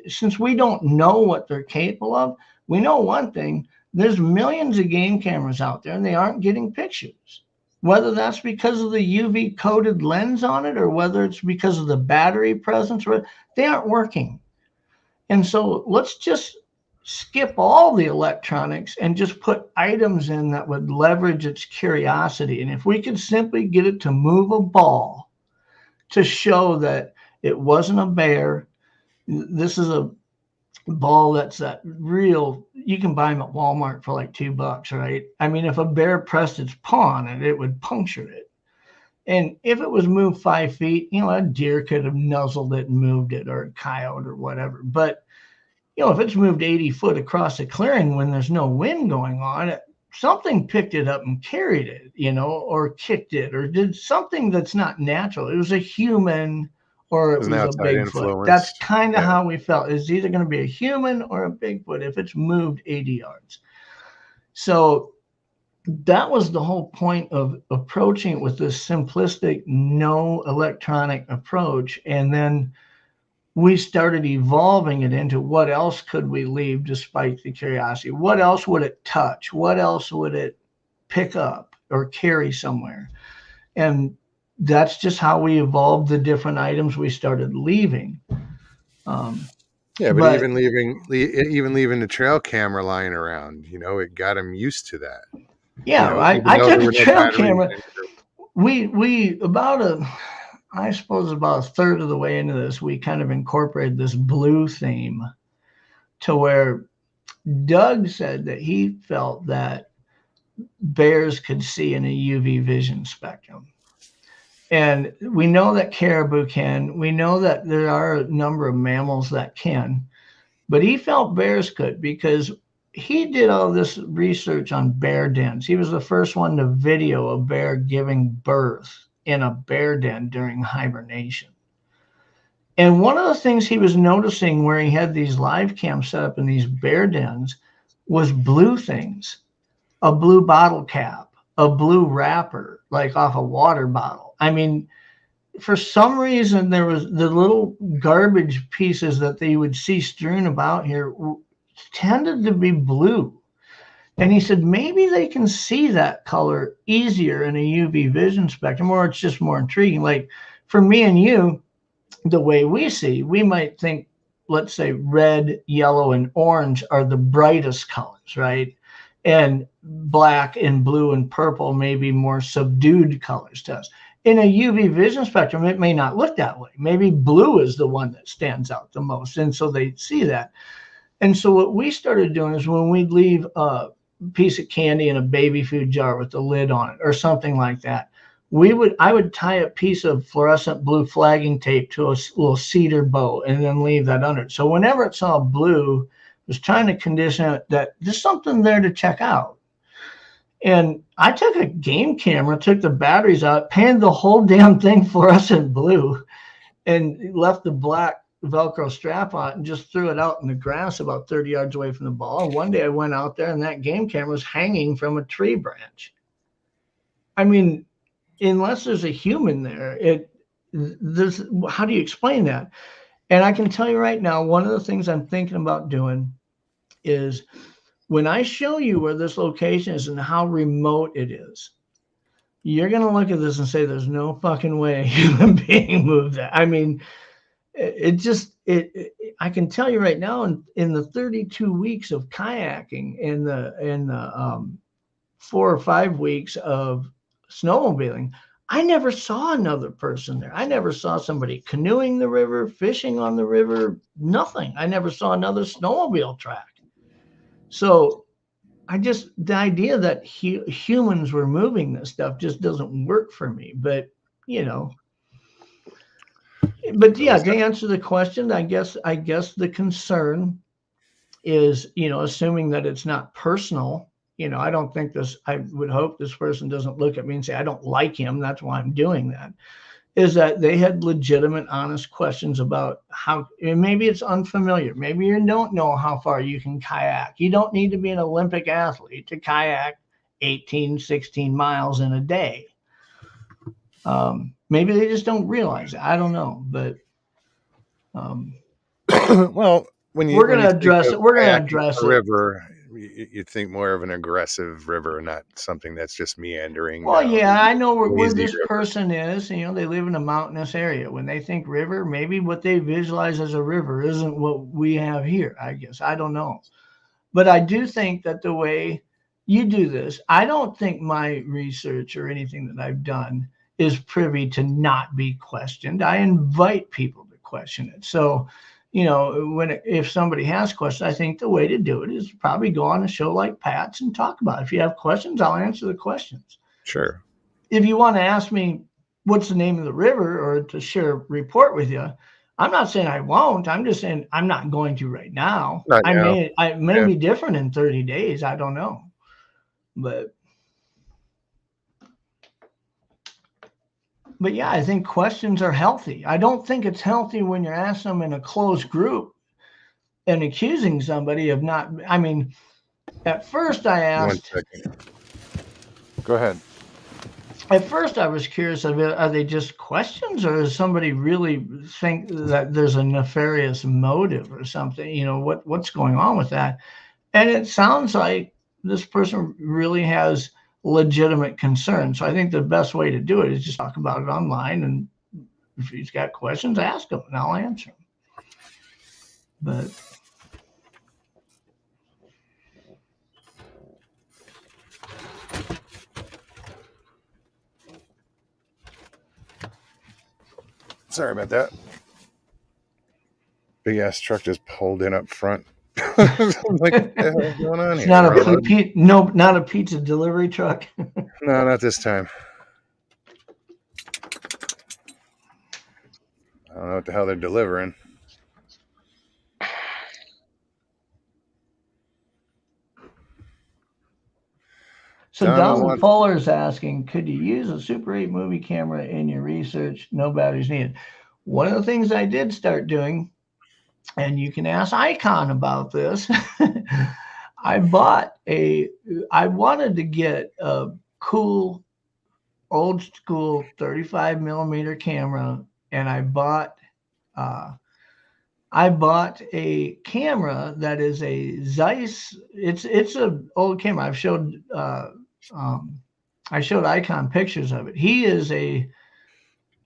since we don't know what they're capable of, we know one thing, there's millions of game cameras out there and they aren't getting pictures. Whether that's because of the UV coated lens on it or whether it's because of the battery presence, they aren't working. And so let's just skip all the electronics and just put items in that would leverage its curiosity. And if we could simply get it to move a ball to show that it wasn't a bear, this is a ball that's that real, you can buy them at Walmart for like $2, right? I mean, if a bear pressed its paw on it, it would puncture it. And if it was moved 5 feet, a deer could have nuzzled it and moved it, or a coyote or whatever. But if it's moved 80 foot across a clearing when there's no wind going on, something picked it up and carried it, or kicked it or did something that's not natural. It was a human or it was a Bigfoot. Influence. That's kind of how we felt. It's either going to be a human or a Bigfoot if it's moved 80 yards. So that was the whole point of approaching it with this simplistic, no electronic approach. And then we started evolving it into what else could we leave despite the curiosity? What else would it touch? What else would it pick up or carry somewhere? And that's just how we evolved the different items we started leaving. But even leaving the trail camera lying around, it got him used to that. Yeah, I took a trail camera. We about I suppose about a third of the way into this, we kind of incorporated this blue theme to where Doug said that he felt that bears could see in a UV vision spectrum. And we know that caribou can. We know that there are a number of mammals that can. But he felt bears could because he did all this research on bear dens. He was the first one to video a bear giving birth in a bear den during hibernation. And one of the things he was noticing where he had these live cams set up in these bear dens was blue things, a blue bottle cap, a blue wrapper, like off a water bottle. I mean, for some reason, there was the little garbage pieces that they would see strewn about here tended to be blue. And he said, maybe they can see that color easier in a UV vision spectrum, or it's just more intriguing. Like for me and you, the way we see, we might think, let's say red, yellow, and orange are the brightest colors, right? And black and blue and purple may be more subdued colors to us. In a UV vision spectrum, it may not look that way. Maybe blue is the one that stands out the most. And so they see that. And so what we started doing is when we'd leave a piece of candy in a baby food jar with the lid on it or something like that, I would tie a piece of fluorescent blue flagging tape to a little cedar bow and then leave that under it. So whenever it saw blue, it was trying to condition it that there's something there to check out. And I took a game camera, took the batteries out, painted the whole damn thing fluorescent blue, and left the black Velcro strap on it and just threw it out in the grass about 30 yards away from the ball. And one day I went out there and that game camera was hanging from a tree branch. I mean, unless there's a human there, how do you explain that? And I can tell you right now, one of the things I'm thinking about doing is when I show you where this location is and how remote it is, you're going to look at this and say, there's no fucking way a human being moved that. I mean, I can tell you right now in the 32 weeks of kayaking and the 4 or 5 weeks of snowmobiling, I never saw another person there. I never saw somebody canoeing the river, fishing on the river, nothing. I never saw another snowmobile track. So the idea that humans were moving this stuff just doesn't work for me. But, to answer the question, I guess the concern is, assuming that it's not personal, I don't think I would hope this person doesn't look at me and say, I don't like him. That's why I'm doing that. is that they had legitimate, honest questions about how, and maybe it's unfamiliar. Maybe you don't know how far you can kayak. You don't need to be an Olympic athlete to kayak 18, 16 miles in a day. Maybe they just don't realize it. I don't know, but well, when you we're going to address it. We're going to address it. River, you think more of an aggressive river, not something that's just meandering. Well, down. yeah, I know where this river. person is. You know, they live in a mountainous area. When they think river, maybe what they visualize as a river isn't what we have here, I guess. I don't know. But I do think that the way you do this, I don't think my research or anything that I've done is privy to not be questioned. I invite people to question it. So, you know, if somebody has questions, I think the way to do it is probably go on a show like Pat's and talk about it. If you have questions, I'll answer the questions. Sure. If you want to ask me what's the name of the river or to share a report with you, I'm not saying I won't. I'm just saying I'm not going to right now. I may be different in 30 days. I don't know. But yeah, I think questions are healthy. I don't think it's healthy when you're asking them in a closed group and accusing somebody of not. I mean, at first I asked. 1 second. Go ahead. At first I was curious, are they just questions, or does somebody really think that there's a nefarious motive or something? You know, what's going on with that? And it sounds like this person really has legitimate concerns. So I think the best way to do it is just talk about it online. And if he's got questions, ask him and I'll answer them. But sorry about that. Big ass truck just pulled in up front. I'm like, what the hell is going on here? Not a pizza delivery truck. No, not this time. I don't know what the hell they're delivering. So Donald Fuller's asking, could you use a Super 8 movie camera in your research? No batteries needed. One of the things I did start doing, and you can ask Icon about this, I wanted to get a cool old school 35 millimeter camera, and I bought a camera that is a Zeiss. It's an old camera. I showed Icon pictures of it.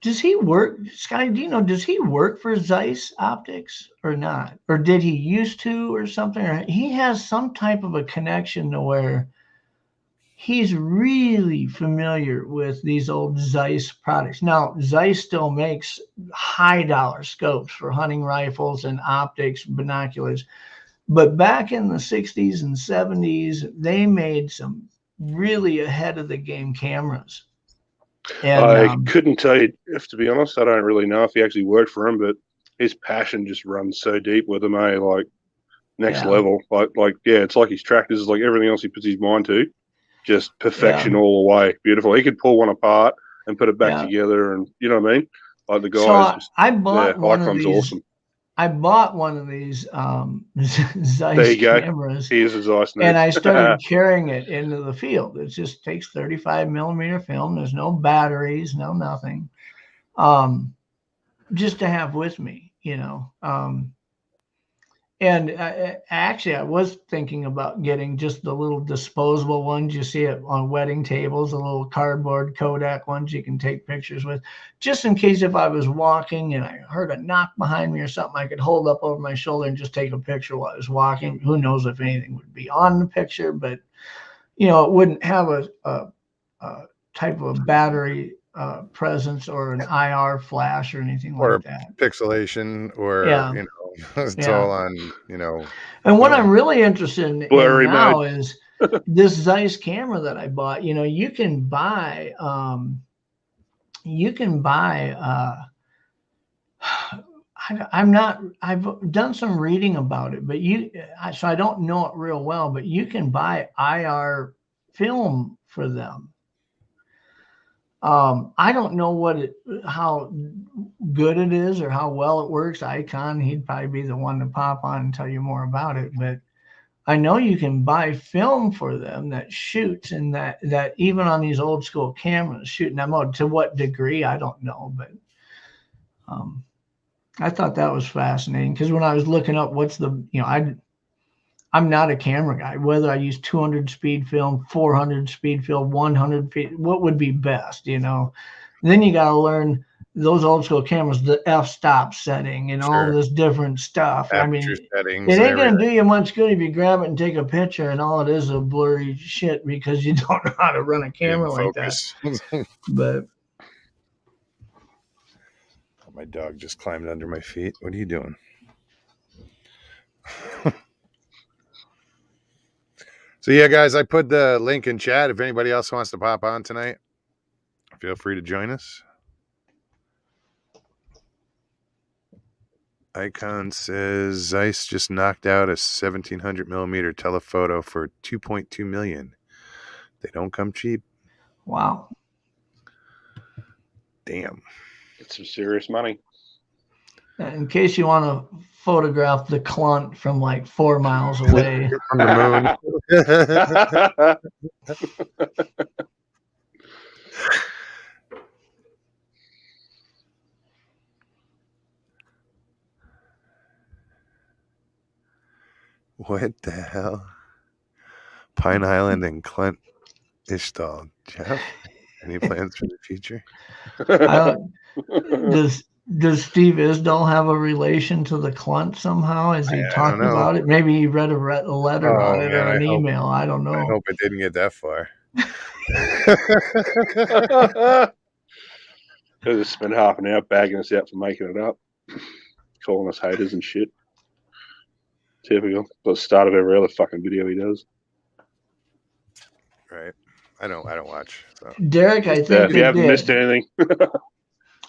Does he work, Scotty, do you know, does he work for Zeiss Optics or not? Or did he used to or something? Or he has some type of a connection to where he's really familiar with these old Zeiss products. Now, Zeiss still makes high dollar scopes for hunting rifles and optics, binoculars. But back in the 60s and 70s, they made some really ahead of the game cameras. And I couldn't tell you, if to be honest, I don't really know if he actually worked for him, but his passion just runs so deep with him, like next level. Like it's like his tractors is like everything else he puts his mind to, just perfection all the way. Beautiful. He could pull one apart and put it back together, and you know what I mean? Like the guys. So I bought one of these. Awesome. I bought one of these Zeiss cameras. He is a Zeiss nerd. And I started carrying it into the field. It just takes 35 millimeter film. There's no batteries, no nothing. Just to have with me, you know. And actually, I was thinking about getting just the little disposable ones you see it on wedding tables, the little cardboard Kodak ones you can take pictures with, just in case if I was walking and I heard a knock behind me or something, I could hold up over my shoulder and just take a picture while I was walking. Who knows if anything would be on the picture, but, you know, it wouldn't have a type of a battery presence or an IR flash or anything like that. Pixelation or, you know. It's all on, you know. And what I'm really interested in now is this Zeiss camera that I bought. You know, you can buy I've done some reading about it, but so I don't know it real well, but you can buy IR film for them. I don't know how good it is or how well it works. Icon, he'd probably be the one to pop on and tell you more about it. But I know you can buy film for them that shoots, and that even on these old school cameras shooting that mode. To what degree, I don't know, but I thought that was fascinating because when I was looking up I'm not a camera guy. Whether I use 200 speed film, 400 speed film, 100 feet, what would be best, Then you got to learn those old school cameras, the f-stop setting and all this different stuff. Aperture I mean, settings it ain't going to do you much good if you grab it and take a picture and all it is a blurry shit because you don't know how to run a camera like that. But my dog just climbed under my feet. What are you doing? So yeah, guys, I put the link in chat. If anybody else wants to pop on tonight, feel free to join us. Icon says Zeiss just knocked out a 1700 millimeter telephoto for $2.2 million. They don't come cheap. Wow. Damn. It's some serious money. In case you want to photograph the clunt from like 4 miles away. From the moon. What the hell? Pine Island and Clint Ishtal. Jeff, any plans for the future? Does Steve Isdall have a relation to the clunt somehow? Has he talked about it? Maybe he read a letter on it or an email. I don't know. I hope it didn't get that far. He'll just spend half an hour bagging us out for making it up, calling us haters and shit. Typical. The start of every other fucking video he does. Right. I don't watch. So. Derek, I think if you haven't missed anything.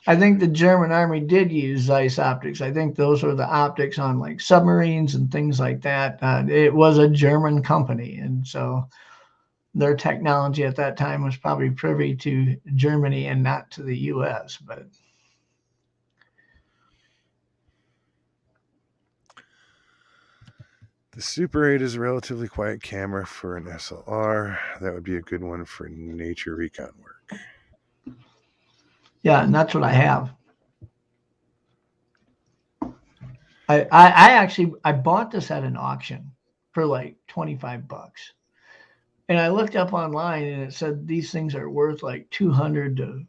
I think the German army did use Zeiss optics. I think those were the optics on like submarines and things like that. It was a German company, and so their technology at that time was probably privy to Germany and not to the U.S. But the Super 8 is a relatively quiet camera for an SLR. That would be a good one for nature recon work. Yeah, and that's what I have. I bought this at an auction for like $25. And I looked up online and it said these things are worth like $200 to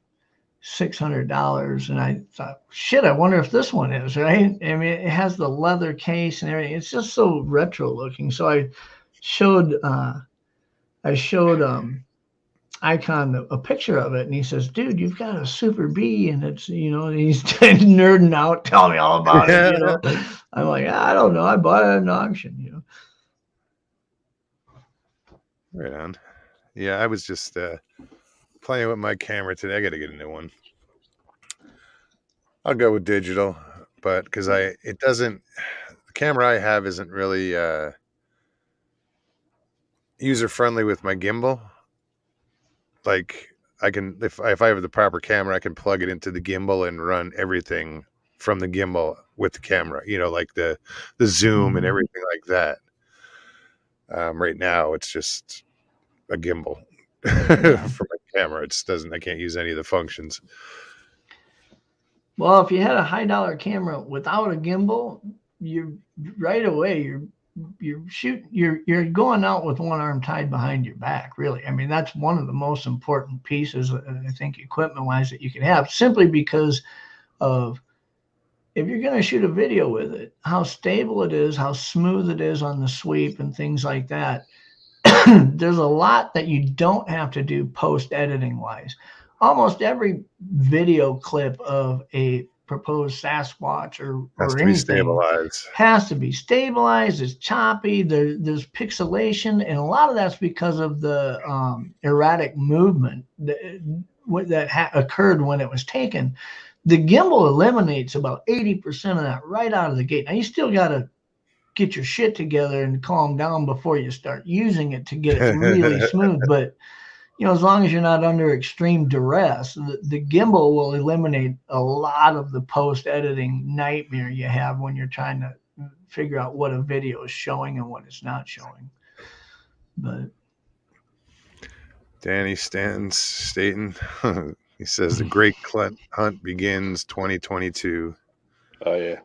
$600. And I thought, shit, I wonder if this one is, right? I mean, it has the leather case and everything. It's just so retro looking. So I showed Icon a picture of it, and he says, dude, you've got a Super B, and it's, he's nerding out, telling me all about it, I'm like, I don't know, I bought it at an auction, Right on. Yeah, I was just playing with my camera today. I got to get a new one. I'll go with digital, but because the camera I have isn't really user friendly with my gimbal. Like I can, if I have the proper camera, I can plug it into the gimbal and run everything from the gimbal with the camera, like the zoom and everything like that. Right now it's just a gimbal for my camera. I can't use any of the functions. Well, if you had a high dollar camera without a gimbal, you right away you're going out with one arm tied behind your back, really. I mean, that's one of the most important pieces, I think, equipment wise, that you can have, simply because of if you're going to shoot a video with it, how stable it is, how smooth it is on the sweep and things like that. There's a lot that you don't have to do post editing wise. Almost every video clip of a proposed Sasquatch or anything has to be stabilized. It's choppy. There's pixelation, and a lot of that's because of the erratic movement that occurred when it was taken. The gimbal eliminates about 80% of that right out of the gate. Now you still got to get your shit together and calm down before you start using it to get it really smooth, but as long as you're not under extreme duress, the gimbal will eliminate a lot of the post-editing nightmare you have when you're trying to figure out what a video is showing and what it's not showing. But Danny Staten, he says the great clunt hunt begins 2022. Oh yeah,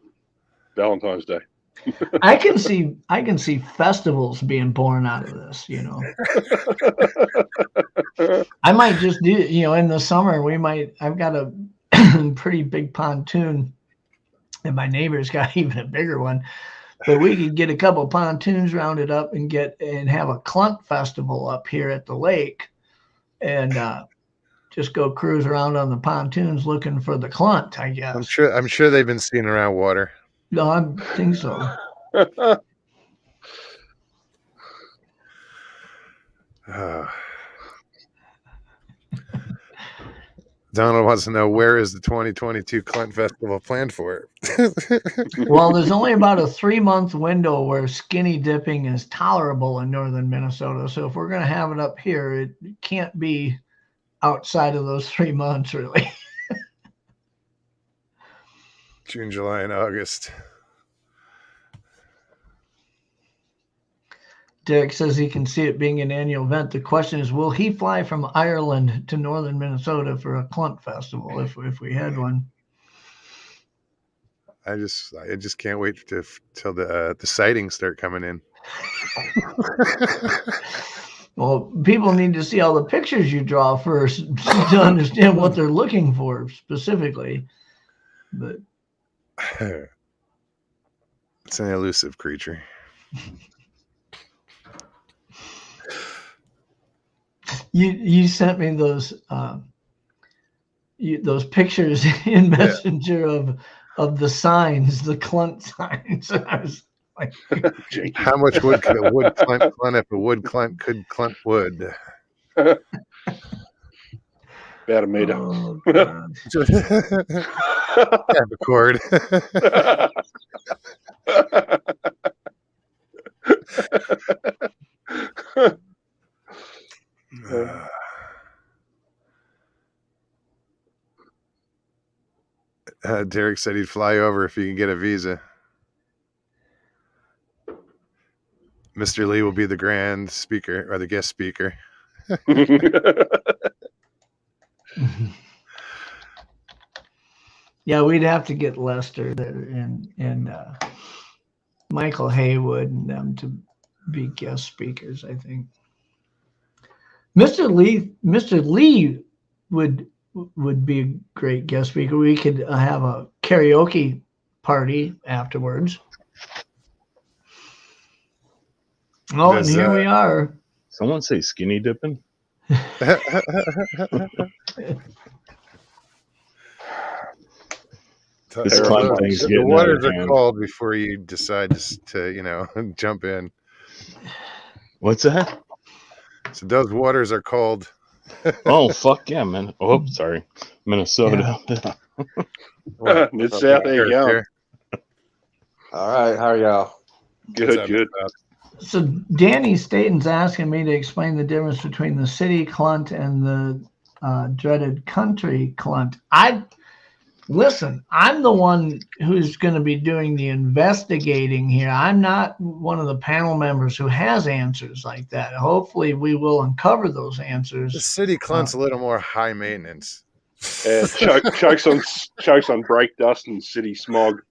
Valentine's Day. I can see festivals being born out of this. I might just do, in the summer I've got a pretty big pontoon, and my neighbor's got even a bigger one. But we could get a couple of pontoons rounded up and have a clunt festival up here at the lake, and just go cruise around on the pontoons looking for the clunt, I guess. I'm sure they've been seen around water. No, I think so. Donald wants to know, where is the 2022 Clunt Festival planned for? Well, there's only about a 3-month window where skinny dipping is tolerable in northern Minnesota. So if we're going to have it up here, it can't be outside of those 3 months, really. June, July, and August. Derek says he can see it being an annual event. The question is, will he fly from Ireland to northern Minnesota for a clunt festival if we had one? I just can't wait till the sightings start coming in. Well, people need to see all the pictures you draw first to understand what they're looking for specifically. But it's an elusive creature. You sent me those pictures in Messenger of the signs, the clunt signs. I was like, how much wood could a wood clunt if a wood clunt could clunt wood? About a meter. Oh, have a cord. Derek said he'd fly over if he can get a visa. Mr. Lee will be the grand speaker or the guest speaker. Yeah, we'd have to get Lester and Michael Haywood and them to be guest speakers, I think. Mr. Lee would be a great guest speaker. We could have a karaoke party afterwards. Oh, and here we are. Someone say skinny dipping? The waters are cold before you decide to jump in. What's that? So those waters are cold. Oh, fuck yeah, man. Oh, sorry. Minnesota. Yeah. It's out there you go. All right, how are y'all? Good. So Danny Staten's asking me to explain the difference between the city clunt and the dreaded country clunt. Listen, I'm the one who's going to be doing the investigating here. I'm not one of the panel members who has answers like that. Hopefully we will uncover those answers. The city clunt's a little more high maintenance. Chokes on brake dust and city smog.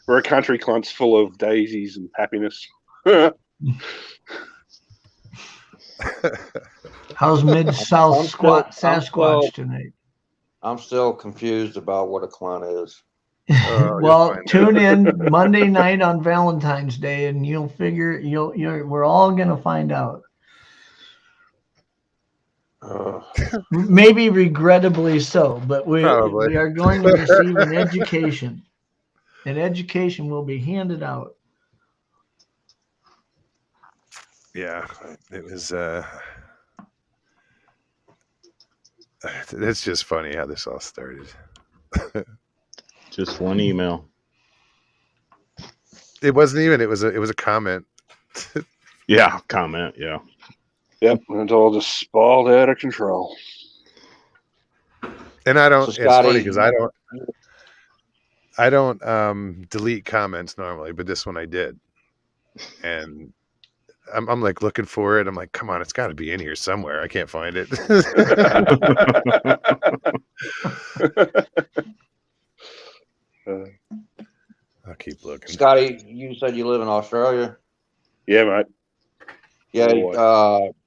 Where a country clunt's full of daisies and happiness. How's Mid-South Sasquatch tonight? I'm still confused about what a clunt is. Well, tune in Monday night on Valentine's Day, and you'll figure. We're all gonna find out. Maybe regrettably so, but we are going to receive an education. An education will be handed out. Yeah, it was. It's just funny how this all started. Just one email. It wasn't even. It was a comment. Yeah, comment. Yeah. Yep, and it's all just spiraled out of control. And I don't. So, It's funny Scotty, because I don't delete comments normally, but this one I did, and I'm like looking for it. I'm like, come on, it's got to be in here somewhere. I can't find it. I'll keep looking. Scotty, you said you live in Australia. Yeah, mate. Yeah,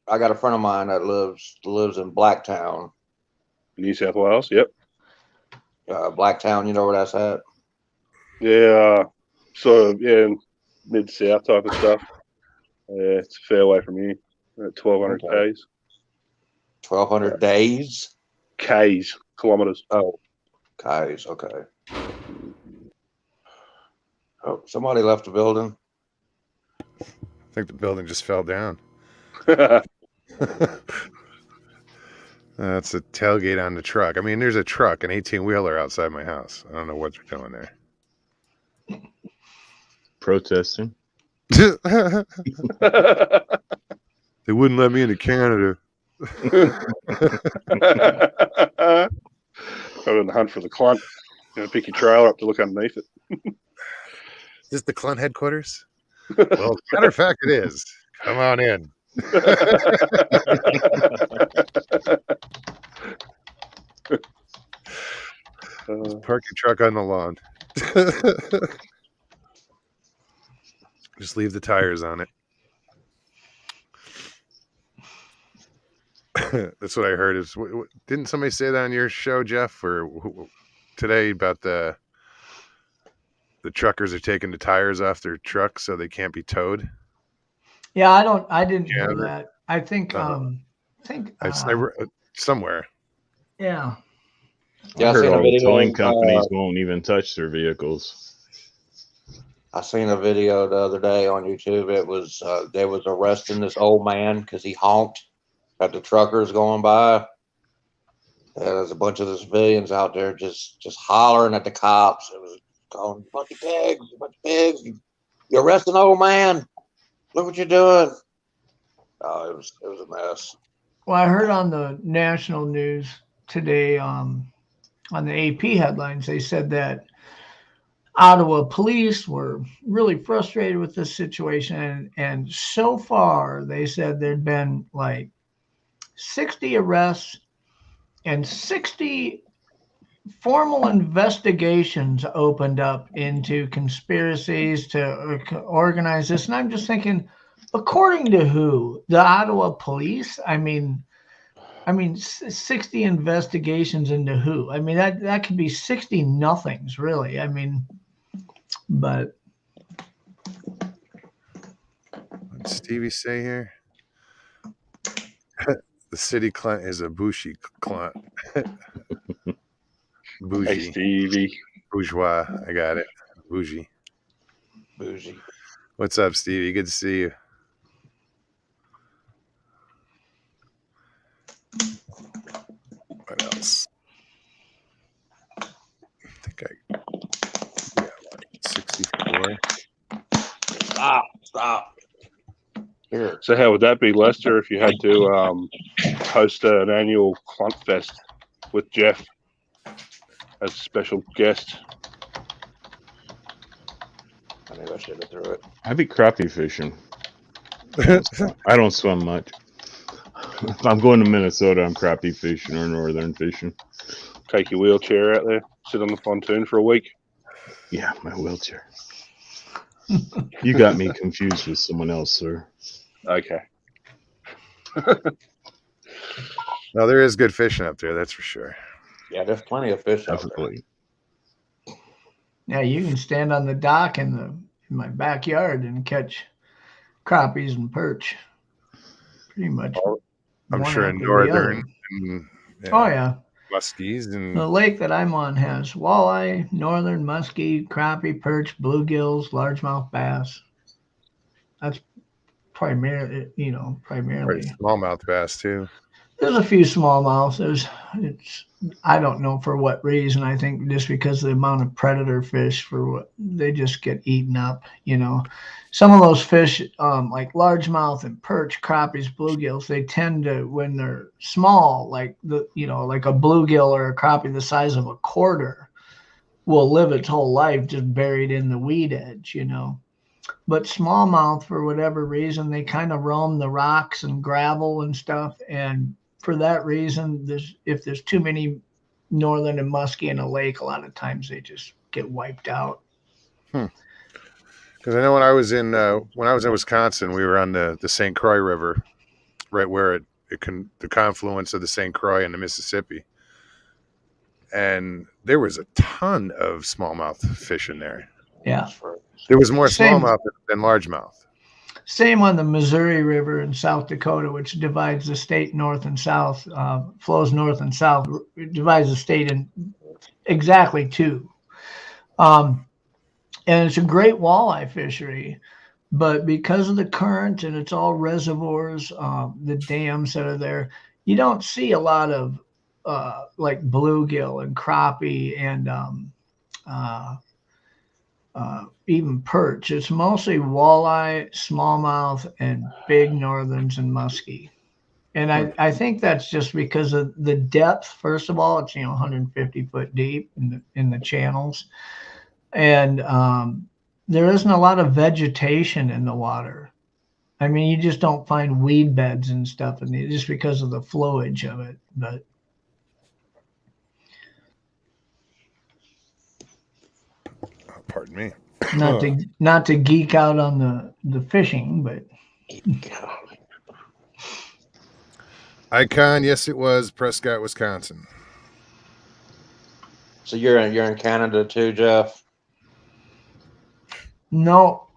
I got a friend of mine that lives in Blacktown. New South Wales. Yep. Blacktown, you know where that's at? Yeah, sort of. Yeah, mid-south type of stuff. Yeah, it's a fair way from here. 1,200 k's. 1,200 days. K's, kilometers. Oh, K's. Okay. Oh, somebody left the building. I think the building just fell down. That's a tailgate on the truck. I mean, there's a truck, an 18-wheeler outside my house. I don't know what they're doing there. Protesting. They wouldn't let me into Canada. I'm in the hunt for the clunt. Gonna pick your trailer up to look underneath it. Is this the clunt headquarters? Well, as a matter of fact, it is. Come on in. Park your truck on the lawn. Just leave the tires on it. That's what I heard. Is didn't somebody say that on your show, Jeff, or today about the truckers are taking the tires off their trucks so they can't be towed? Yeah, I didn't hear that. I think I somewhere. Yeah. Yeah, I heard all the towing video, companies won't even touch their vehicles. I seen a video the other day on YouTube. It was they was arresting this old man because he honked at the truckers going by. And there's a bunch of the civilians out there just hollering at the cops. It was calling bunch of pigs, You arresting an old man. Look what you're doing. Oh, it was a mess. Well, I heard on the national news today, on the AP headlines, they said that Ottawa police were really frustrated with this situation. And so far, they said there'd been like 60 arrests and 60 formal investigations opened up into conspiracies to organize this. And I'm just thinking, according to who? The Ottawa police? I mean, 60 investigations into who? I mean, that could be 60 nothings, really. I mean, but What did Stevie say here? The city clunt is a bougie clunt. Bougie. Hey, Stevie. Bourgeois. I got it. Bougie. What's up, Stevie? Good to see you. What else? I think yeah, 64. Stop. Here. So how would that be, Lester, if you had to host an annual Clunt Fest with Jeff as a special guest? I think I should have threw it. I'd be crappie fishing. I don't swim much. If I'm going to Minnesota, I'm crappie fishing or northern fishing. Take your wheelchair out there, sit on the pontoon for a week. Yeah, my wheelchair. You got me confused with someone else, sir. Okay. No, there is good fishing up there, that's for sure. Yeah, there's plenty of fish out there. Definitely. yeah, you can stand on the dock in my backyard and catch crappies and perch. Pretty much. I'm one sure in after the northern. other. And, Oh yeah. Muskies and The lake that I'm on has walleye, northern muskie, crappie, perch, bluegills, largemouth bass. That's primarily. smallmouth bass too. There's a few smallmouth. I don't know for what reason. I think just because of the amount of predator fish they just get eaten up. Some of those fish, like largemouth and perch, crappies, bluegills, they tend to, when they're small, like like a bluegill or a crappie the size of a quarter, will live its whole life just buried in the weed edge. But smallmouth, for whatever reason, they kind of roam the rocks and gravel and stuff, and for that reason, if there's too many northern and muskie in a lake, a lot of times they just get wiped out. Because I know when I was in Wisconsin, we were on the St. Croix River, right where the confluence of the St. Croix and the Mississippi, and there was a ton of smallmouth fish in there. Yeah, there was more smallmouth than largemouth. Same on the Missouri River in South Dakota, which divides the state north and south, flows north and south. It divides the state in exactly two. And it's a great walleye fishery, but because of the current and it's all reservoirs, the dams that are there, you don't see a lot of like bluegill and crappie and even perch. It's mostly walleye, smallmouth, and big northerns and muskie. And I think that's just because of the depth. First of all, it's 150 foot deep in the channels, and there isn't a lot of vegetation in the water. I mean, you just don't find weed beds and stuff in it just because of the flowage of it. But pardon me. Not to geek out on the fishing, but Icon, yes, it was Prescott, Wisconsin. So you're in Canada too, Jeff? No,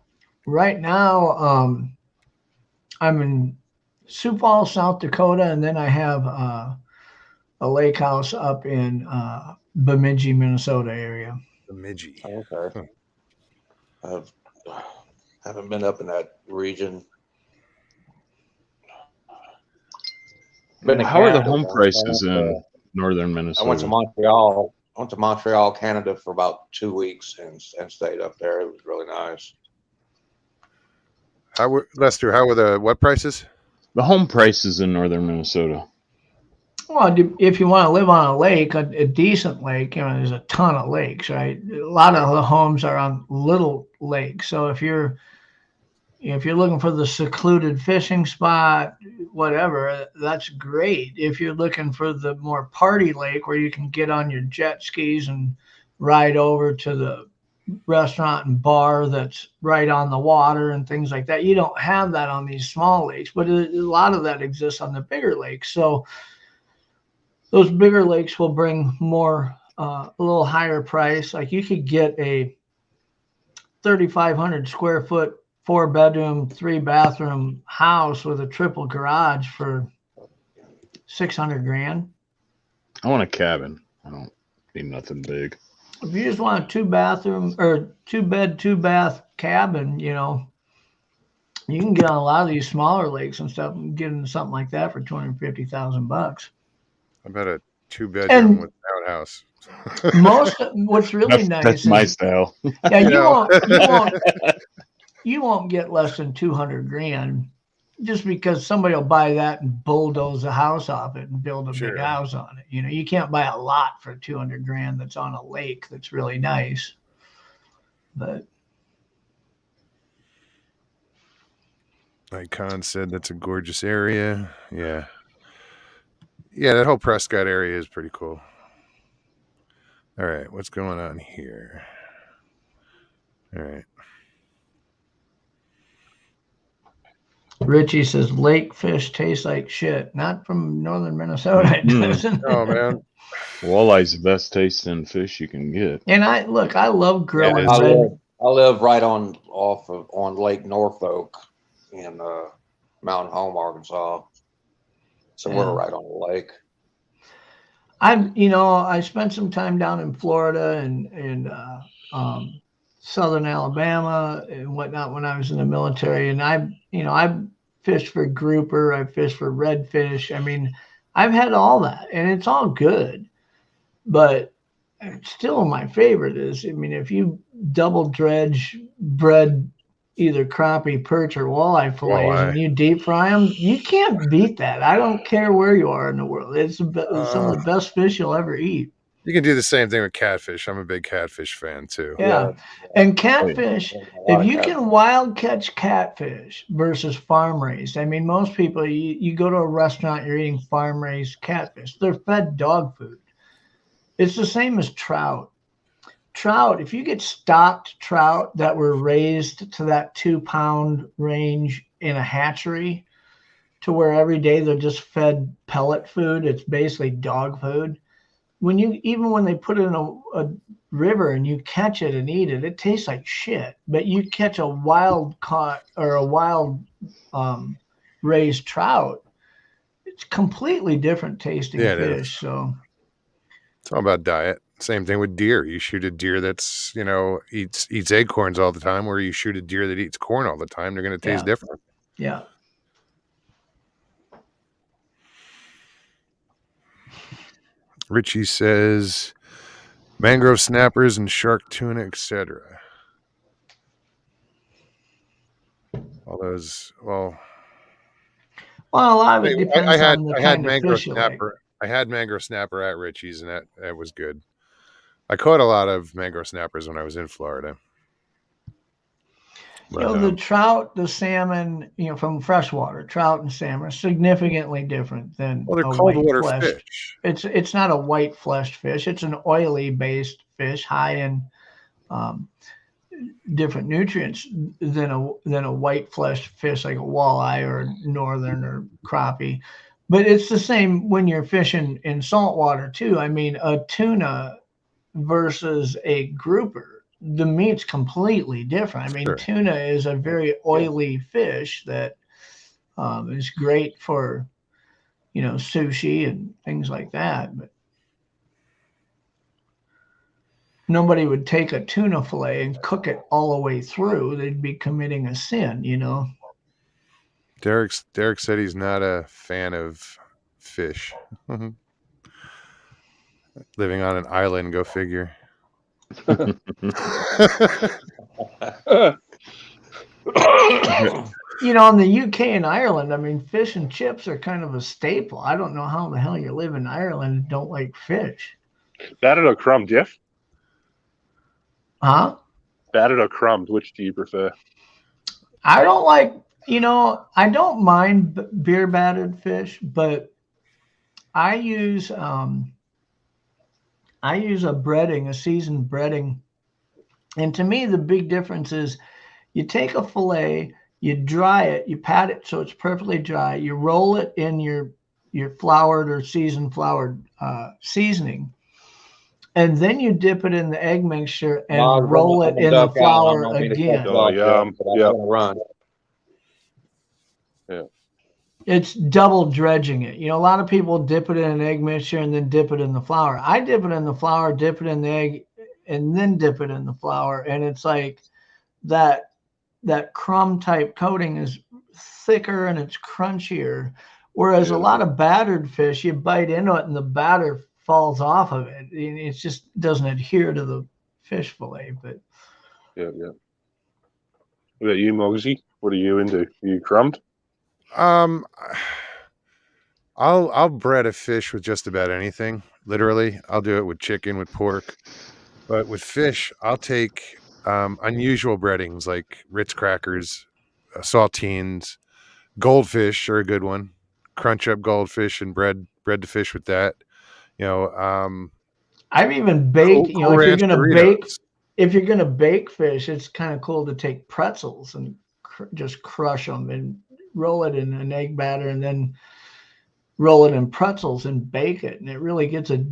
right now I'm in Sioux Falls, South Dakota, and then I have a lake house up in Bemidji, Minnesota area. Bemidji. Okay. I haven't been up in that region. How are the home prices in northern Minnesota? I went to Montreal. I went to Montreal, Canada for about 2 weeks and stayed up there. It was really nice. Lester, how were the what prices? The home prices in northern Minnesota. Well, if you want to live on a lake, a decent lake, there's a ton of lakes, right? A lot of the homes are on little lakes. So if you're looking for the secluded fishing spot, whatever, that's great. If you're looking for the more party lake where you can get on your jet skis and ride over to the restaurant and bar that's right on the water and things like that, you don't have that on these small lakes, but a lot of that exists on the bigger lakes. So those bigger lakes will bring more, a little higher price. Like you could get a 3,500 square foot, 4-bedroom, 3-bathroom house with a triple garage for $600,000. I want a cabin. I don't need nothing big. If you just want a 2-bathroom or 2-bed, 2-bath cabin, you can get on a lot of these smaller lakes and stuff and get into something like that for $250,000. I bet a 2-bedroom with an outhouse. What's really nice. That's my style. Yeah, you won't get less than $200,000 just because somebody will buy that and bulldoze the house off it and build a big house on it. You can't buy a lot for $200,000 that's on a lake that's really nice. But Icon said that's a gorgeous area. Yeah. Yeah, that whole Prescott area is pretty cool. All right, what's going on here? All right. Richie says lake fish taste like shit. Not from northern Minnesota, it doesn't. Oh man, walleye's the best tasting fish you can get. And I love grilling. I live right on Lake Norfolk in Mountain Home, Arkansas. So we're right on the lake. I spent some time down in Florida and southern Alabama and whatnot when I was in the military, and I fished for grouper, I fished for redfish. I mean, I've had all that, and it's all good. But still, my favorite is, I mean, if you double dredge bread, either crappie, perch, or walleye fillets, and you deep fry them, you can't beat that. I don't care where you are in the world. It's some of the best fish you'll ever eat. You can do the same thing with catfish. I'm a big catfish fan too. Yeah. And catfish, if you can wild catch catfish versus farm raised, I mean, most people, you go to a restaurant, you're eating farm raised catfish. They're fed dog food. It's the same as trout. Trout, if you get stocked trout that were raised to that 2-pound range in a hatchery, to where every day they're just fed pellet food, it's basically dog food. Even when they put it in a river and you catch it and eat it, it tastes like shit. But you catch a wild caught or a wild raised trout, it's completely different tasting fish. So it's all about diet. Same thing with deer. You shoot a deer that's, eats acorns all the time, or you shoot a deer that eats corn all the time. They're going to taste different. Yeah. Richie says mangrove snappers and shark tuna, etc. All those, well, a lot of it depends on the kind of fish you like. I had mangrove snapper at Richie's, and that was good. I caught a lot of mangrove snappers when I was in Florida. But, the trout, the salmon, from freshwater, trout and salmon are significantly different than they're cold water fish. It's not a white fleshed fish. It's an oily based fish, high in different nutrients than a white fleshed fish like a walleye or northern or crappie. But it's the same when you're fishing in saltwater too. I mean, a tuna versus a grouper, the meat's completely different. I mean, tuna is a very oily fish that is great for, sushi and things like that. But nobody would take a tuna fillet and cook it all the way through. They'd be committing a sin, Derek said he's not a fan of fish. Living on an island, go figure. On the UK and Ireland, I mean, fish and chips are kind of a staple. I don't know how the hell you live in Ireland and don't like fish. Battered or crumbed, Jeff? Huh? Battered or crumbed, which do you prefer? I don't like, I don't mind beer battered fish, but I use a breading, a seasoned breading. And to me, the big difference is you take a fillet, you dry it, you pat it so it's perfectly dry, you roll it in your floured or seasoned floured seasoning, and then you dip it in the egg mixture and roll it in the flour again. Yeah. It's double dredging it. A lot of people dip it in an egg mixture and then dip it in the flour. I dip it in the flour, dip it in the egg, and then dip it in the flour. And it's like that crumb type coating is thicker and it's crunchier. Whereas a lot of battered fish, you bite into it and the batter falls off of it. It just doesn't adhere to the fish fillet. But yeah. What about you, Mogsy? What are you into? Are you crumbed? I'll bread a fish with just about anything. Literally, I'll do it with chicken, with pork, but with fish, I'll take unusual breadings like Ritz crackers, saltines, goldfish are a good one. Crunch up goldfish and bread the fish with that. I've even baked. If you're gonna bake fish, it's kind of cool to take pretzels and just crush them and roll it in an egg batter and then roll it in pretzels and bake it. And it really gets a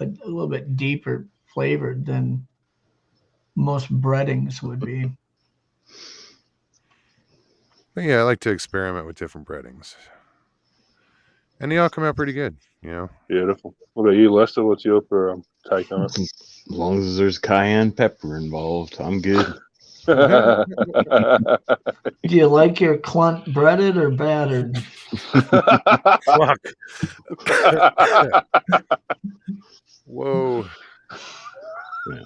little bit deeper flavored than most breadings would be. But yeah, I like to experiment with different breadings. And they all come out pretty good, Beautiful. What about you, Lester? What's your take on it? As long as there's cayenne pepper involved, I'm good. Do you like your clunt breaded or battered? Fuck. Whoa. Yeah.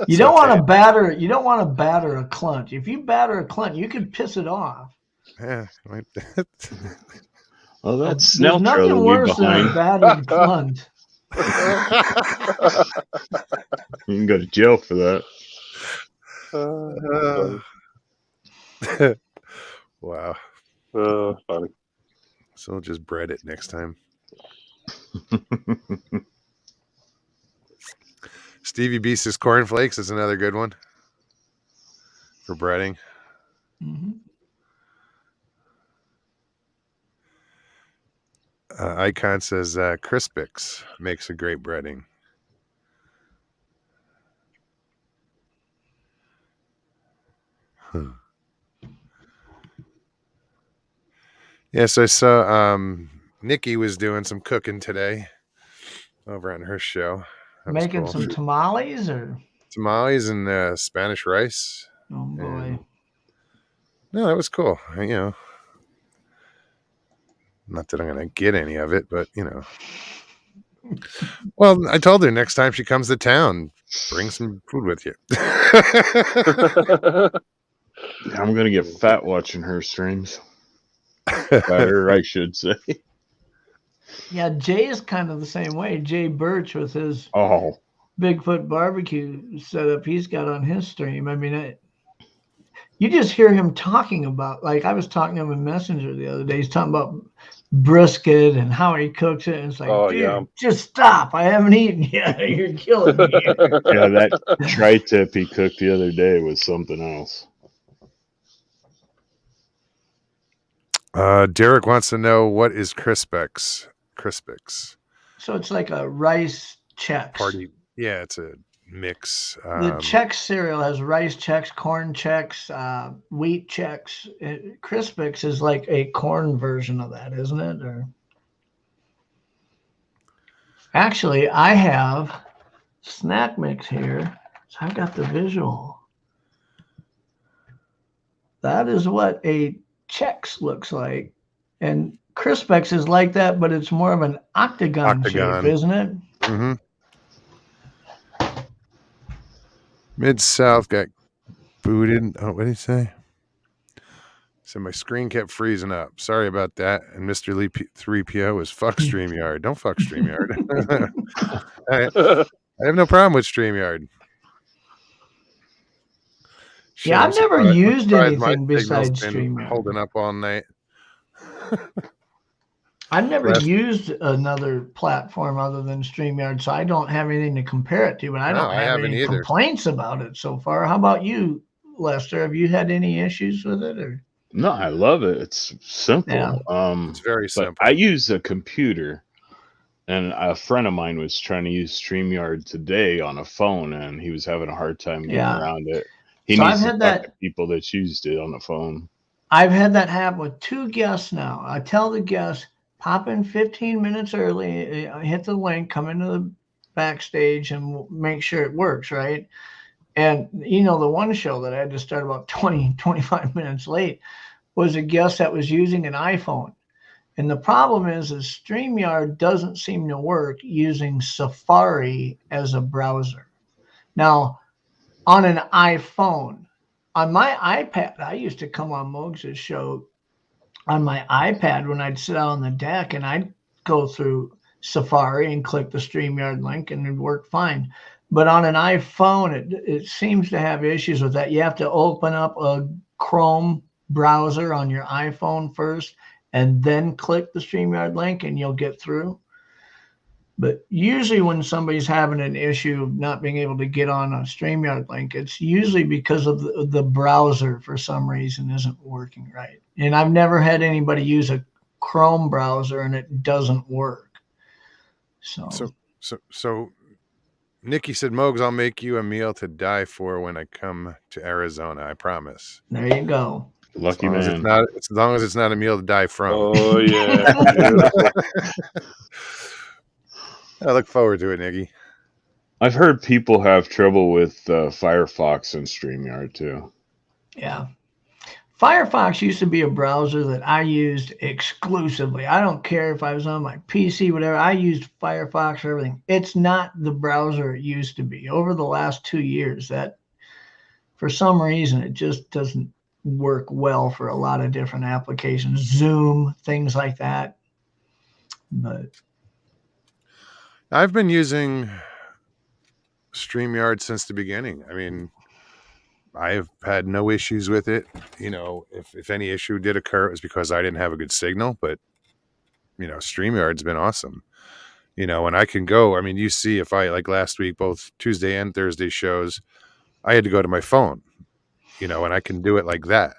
You don't want to batter. You don't want to batter a clunt. If you batter a clunt, you can piss it off. Yeah. Oh, that's There's snail trail to nothing leave worse than a behind. battered clunt. You can go to jail for that. Wow. Funny. So we'll just bread it next time. Stevie Beast's cornflakes is another good one for breading. Mm-hmm. Icon says Crispix makes a great breading. Yes, I saw Nikki was doing some cooking today over on her show. That was Making cool. some tamales or Tamales and Spanish rice. oh boy. No, that was cool. You know, not that I'm going to get any of it, but you know. Well, I told her next time she comes to town, bring some food with you. I'm gonna get fat watching her streams. Fatter, I should say. Yeah, Jay is kind of the same way. Jay Birch with his Bigfoot barbecue setup he's got on his stream. I mean, you just hear him talking about, like I was talking to him in Messenger the other day. He's talking about brisket and how he cooks it. And it's like, dude, just stop. I haven't eaten yet. You're killing me. Yeah, that tri-tip he cooked the other day was something else. Derek wants to know, what is Crispix? Crispix. So it's like a rice Chex. Party. Yeah, it's a mix. The Chex cereal has rice Chex, corn Chex, wheat Chex. Crispix is like a corn version of that, isn't it? Or actually, I have snack mix here, so I've got the visual. That is what a Chex looks like, and Crispix is like that, but it's more of an octagon. Shape, isn't it? Mm-hmm. Mid-South got booted. Oh, what did he say? So my screen kept freezing up. Sorry about that. And Mr. Lee 3PO was fuck StreamYard. Don't fuck StreamYard. I have no problem with StreamYard. Shit, yeah, I've never used anything besides been StreamYard. Holding up all night. I've never used another platform other than StreamYard, so I don't have anything to compare it to, but I don't have any complaints about it so far. How about you, Lester? Have you had any issues with it? Or no, I love it. It's simple. Yeah. It's very simple. I use a computer, and a friend of mine was trying to use StreamYard today on a phone, and he was having a hard time getting around it. He needs to talk to people that used it on the phone. I've had that happen with 2 guests now. I tell the guests, pop in 15 minutes early, hit the link, come into the backstage, and we'll make sure it works, right? And, you know, the one show that I had to start about 25 minutes late was a guest that was using an iPhone. And the problem is StreamYard doesn't seem to work using Safari as a browser. Now, on an iPhone, on my iPad, I used to come on Mogs' show on my iPad when I'd sit out on the deck and I'd go through Safari and click the StreamYard link and it'd work fine. But on an iPhone, it seems to have issues with that. You have to open up a Chrome browser on your iPhone first and then click the StreamYard link and you'll get through. But usually when somebody's having an issue of not being able to get on a StreamYard link, it's usually because of the browser for some reason isn't working right. And I've never had anybody use a Chrome browser and it doesn't work. So Nikki said, Mogs, I'll make you a meal to die for when I come to Arizona. I promise. There you go. Lucky man. As long as it's not a meal to die from. Oh, yeah. I look forward to it, Nikki. I've heard people have trouble with Firefox and StreamYard too. Yeah. Firefox used to be a browser that I used exclusively. I don't care if I was on my PC, whatever. I used Firefox for everything. It's not the browser it used to be. Over the last 2 years, that for some reason it just doesn't work well for a lot of different applications, Zoom, things like that. But I've been using StreamYard since the beginning. I mean, I've had no issues with it. You know, if any issue did occur, it was because I didn't have a good signal. But, you know, StreamYard's been awesome. You know, and I can go. I mean, you see, if I, like last week, both Tuesday and Thursday shows, I had to go to my phone, you know, and I can do it like that.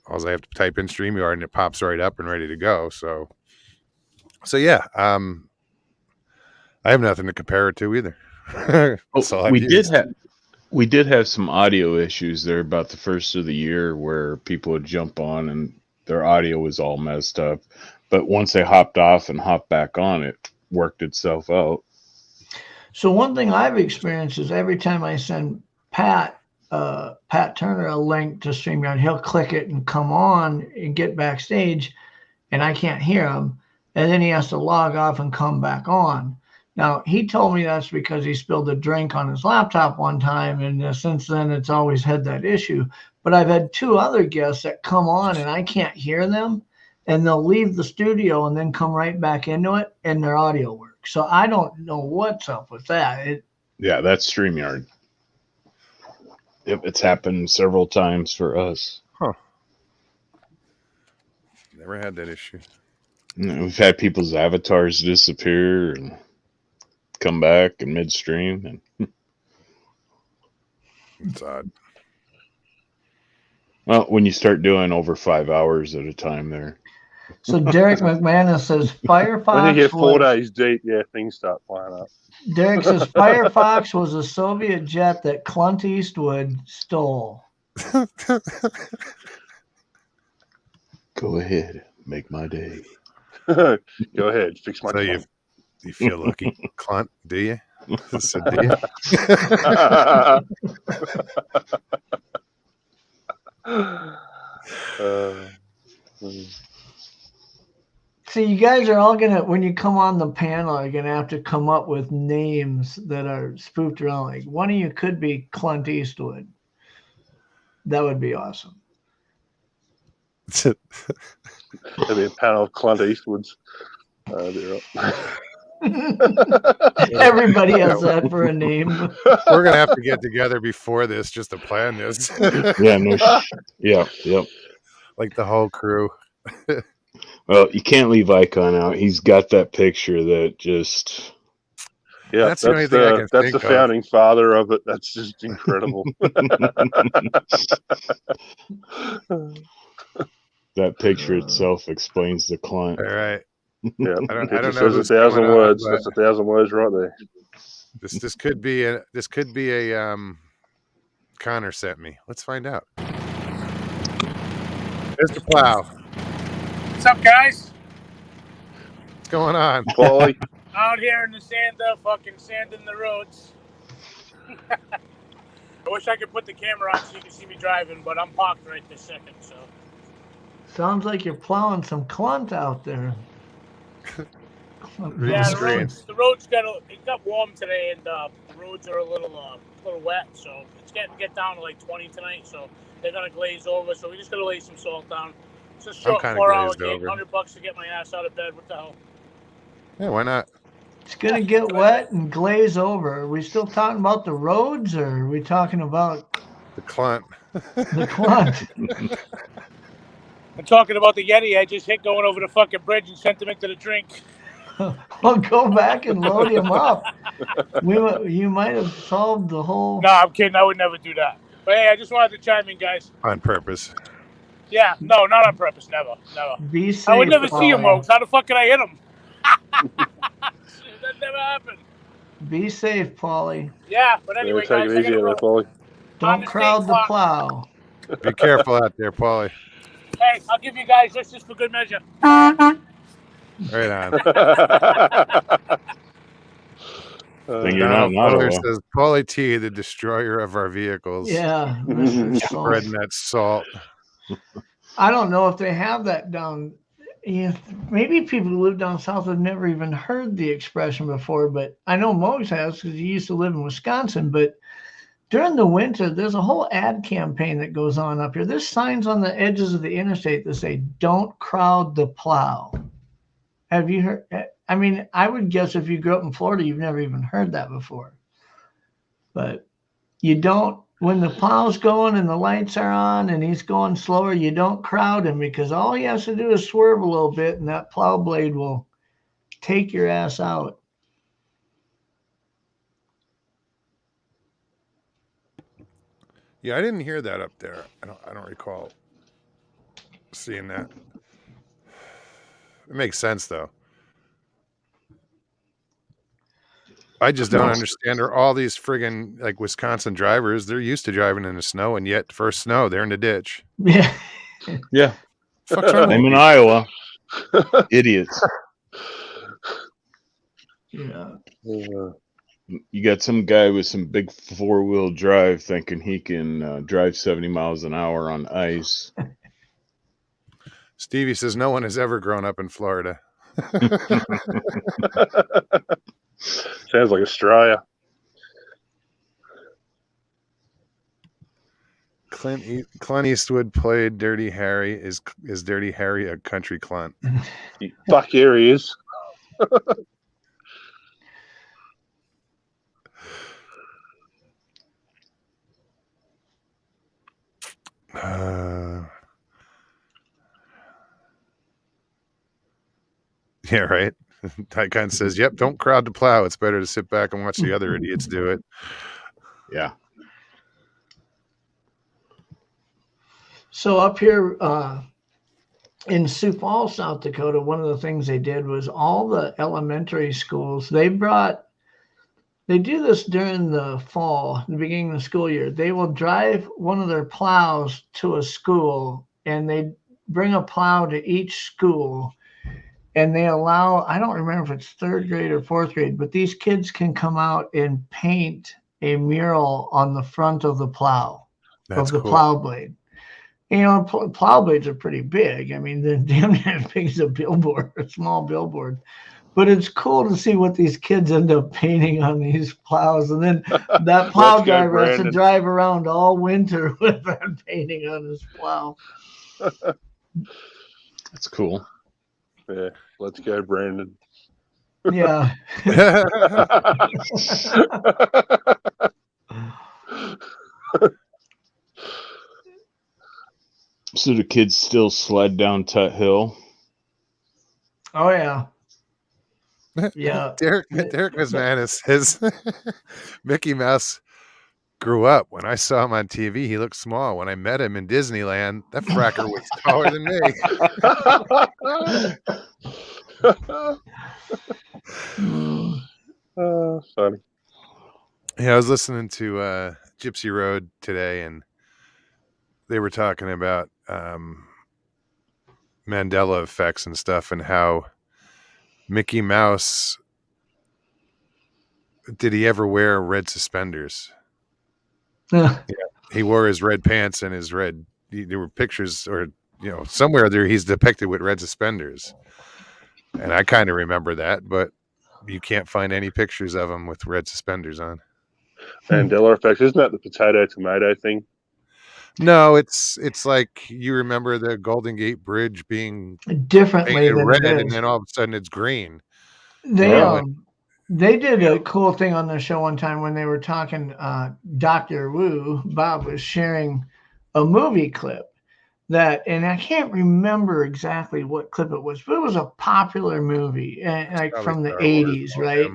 All I have to type in StreamYard and it pops right up and ready to go. So yeah, I have nothing to compare it to either. We did have some audio issues there about the first of the year where people would jump on and their audio was all messed up. But once they hopped off and hopped back on, it worked itself out. So one thing I've experienced is every time I send Pat Turner a link to StreamYard, he'll click it and come on and get backstage, and I can't hear him. And then he has to log off and come back on. Now, he told me that's because he spilled a drink on his laptop one time, and since then it's always had that issue. But I've had 2 other guests that come on and I can't hear them, and they'll leave the studio and then come right back into it, and their audio works. So I don't know what's up with that. Yeah, that's StreamYard. It's happened several times for us. Huh. Never had that issue. We've had people's avatars disappear and come back in midstream. And it's odd. Well, when you start doing over 5 hours at a time there. So Derek McManus says Firefox. When you get 4 days deep, yeah, things start flying up. Derek says Firefox was a Soviet jet that Clint Eastwood stole. Go ahead, make my day. Go ahead, fix my. So you feel lucky, Clint? Do you? So do you? See, you guys are all gonna, when you come on the panel, you're gonna have to come up with names that are spoofed around. Like one of you could be Clint Eastwood. That would be awesome. There'd be a panel of Clint Eastwoods. Everybody has that for a name. We're gonna have to get together before this just to plan this. Yep. Like the whole crew. Well, you can't leave Icon out. He's got that picture that just. Yeah, that's the founding father of it. That's just incredible. That picture itself explains the client. All right. Yeah, I don't know. Says 1,000 words. That's 1,000 words right there. This could be a Connor sent me. Let's find out. Mr. Plow. What's up, guys? What's going on? Paulie. Out here in the sand, fucking sanding the roads. I wish I could put the camera on so you can see me driving, but I'm parked right this second, so. Sounds like you're plowing some clunt out there. Yeah, the roads got warm today, and the roads are a little wet, so it's getting to get down to like 20 tonight, so they're gonna glaze over. So we just gotta lay some salt down. It's a short 4-hour game, $100 to get my ass out of bed. What the hell? Yeah, why not? It's gonna get wet and glaze over. Are we still talking about the roads, or are we talking about the clunt? The clunt. I'm talking about the Yeti I just hit going over the fucking bridge and sent him into the drink. Well, go back and load him up. You might have solved the whole. No, I'm kidding. I would never do that. But hey, I just wanted to chime in, guys. On purpose. Yeah, no, not on purpose. Never. Be safe. I would never see him, Rose. How the fuck could I hit him? That never happened. Be safe, Paulie. Yeah, but anyway, take it easy there, Paulie. Don't crowd the plow. Be careful out there, Paulie. Hey, I'll give you guys this just for good measure. Right on. Thing you're not in Fuller Ottawa. says, Paulie T, the destroyer of our vehicles. Yeah, spreading that salt. I don't know if they have that down. Yeah, maybe people who live down south have never even heard the expression before, but I know Mose has because he used to live in Wisconsin. But during the winter, there's a whole ad campaign that goes on up here. There's signs on the edges of the interstate that say, "Don't crowd the plow." Have you heard? I mean, I would guess if you grew up in Florida, you've never even heard that before. But you don't, when the plow's going and the lights are on and he's going slower, you don't crowd him because all he has to do is swerve a little bit and that plow blade will take your ass out. Yeah, I didn't hear that up there. I don't recall seeing that. It makes sense though. I just don't understand. Are all these friggin' like Wisconsin drivers? They're used to driving in the snow, and yet first snow, they're in the ditch. Yeah. Yeah. Fuck's wrong I'm with in you? Iowa. Idiots. Yeah. You got some guy with some big 4-wheel drive thinking he can drive 70 miles an hour on ice. Stevie says no one has ever grown up in Florida. Sounds like Australia. Clint Eastwood played Dirty Harry. Is Dirty Harry a country clunt? Fuck yeah, he is. Yeah, right. Tycon says, "Yep, don't crowd the plow. It's better to sit back and watch the other idiots do it." Yeah. So up here in Sioux Falls, South Dakota, one of the things they did was all the elementary schools, they do this during the fall, the beginning of the school year. They will drive one of their plows to a school and they bring a plow to each school and they allow, I don't remember if it's third grade or fourth grade, but these kids can come out and paint a mural on the front of the plow, That's of the cool. plow blade. You know, plow blades are pretty big. I mean, they're damn near as big as a billboard, a small billboard. But it's cool to see what these kids end up painting on these plows. And then that plow driver has to drive around all winter with that painting on his plow. That's cool. Yeah, let's go, Brandon. Yeah. So the kids still sled down Tut Hill? Oh, yeah. Yeah. Derek McManus says Mickey Mouse grew up. When I saw him on TV, he looked small. When I met him in Disneyland, that fracker was taller than me. Funny. Yeah, I was listening to Gypsy Road today, and they were talking about Mandela effects and stuff, and how Mickey Mouse, did he ever wear red suspenders? Yeah, he wore his red pants and his red. There were pictures, or somewhere there he's depicted with red suspenders, and I kind of remember that, but you can't find any pictures of him with red suspenders on. Mandela effect, isn't that the potato tomato thing? No, it's like, you remember the Golden Gate Bridge being differently than red, and then all of a sudden it's green. They did a cool thing on the show one time when they were talking. Dr. Wu, Bob, was sharing a movie clip and I can't remember exactly what clip it was, but it was a popular movie, like from the 80s, right?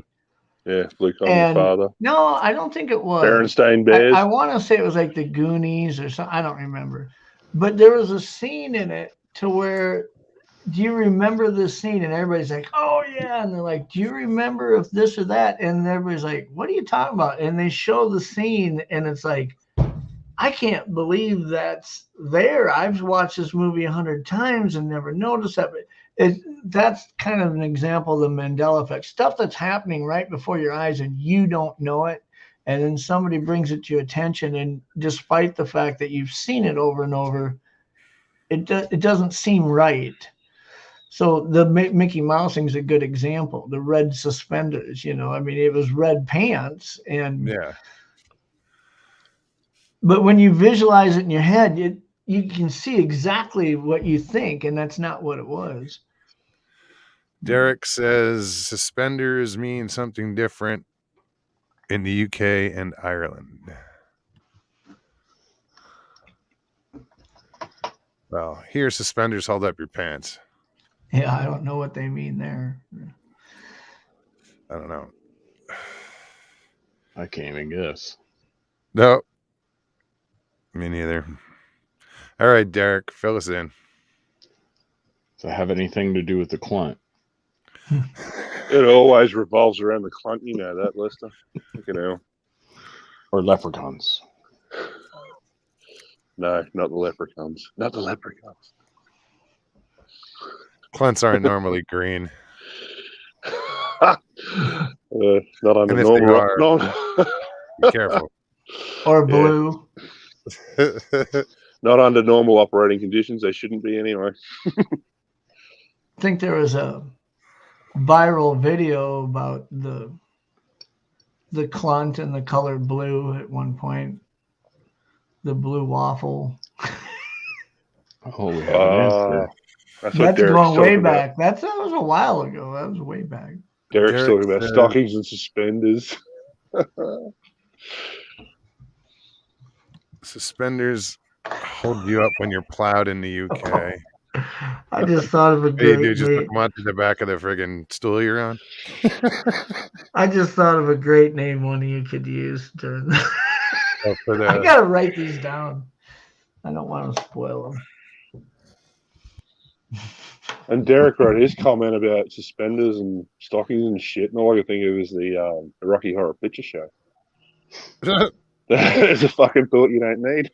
Yeah, Luke on the Father. No, I don't think it was. Berenstain Bears. I want to say it was like the Goonies or something. I don't remember. But there was a scene in it to where, do you remember this scene? And everybody's like, oh, yeah. And they're like, do you remember if this or that? And everybody's like, what are you talking about? And they show the scene, and it's like, I can't believe that's there. I've watched this movie 100 times and never noticed that. That's kind of an example of the Mandela effect. Stuff that's happening right before your eyes and you don't know it. And then somebody brings it to your attention. And despite the fact that you've seen it over and over, it doesn't seem right. So the Mickey Mouse thing is a good example. The red suspenders, I mean, it was red pants. And yeah. But when you visualize it in your head, you can see exactly what you think, and that's not what it was. Derek says suspenders mean something different in the UK and Ireland. Well, here suspenders hold up your pants. Yeah, I don't know what they mean there. I don't know. I can't even guess. No. Me neither. All right, Derek, fill us in. Does it have anything to do with the clunt? It always revolves around the clunt. You know that, Lester. Or leprechauns? No, not the leprechauns. Not the leprechauns. Clunts aren't normally green. Not under normal. Be careful. Or blue. Not under normal operating conditions. They shouldn't be anyway. I think there was a viral video about the clunt and the color blue at one point. The blue waffle. Oh, we have an answer. That's going way back. That was a while ago. That was way back. Derek's talking about stockings and suspenders. Suspenders hold you up when you're plowed in the UK. I just thought of a great name. Just put them onto the back of the friggin' stool you're on. I just thought of a great name one of you could use during I gotta write these down. I don't want to spoil them. And Derek wrote his comment about suspenders and stockings and shit, and all I could think of was the Rocky Horror Picture Show. There's a fucking thought you don't need.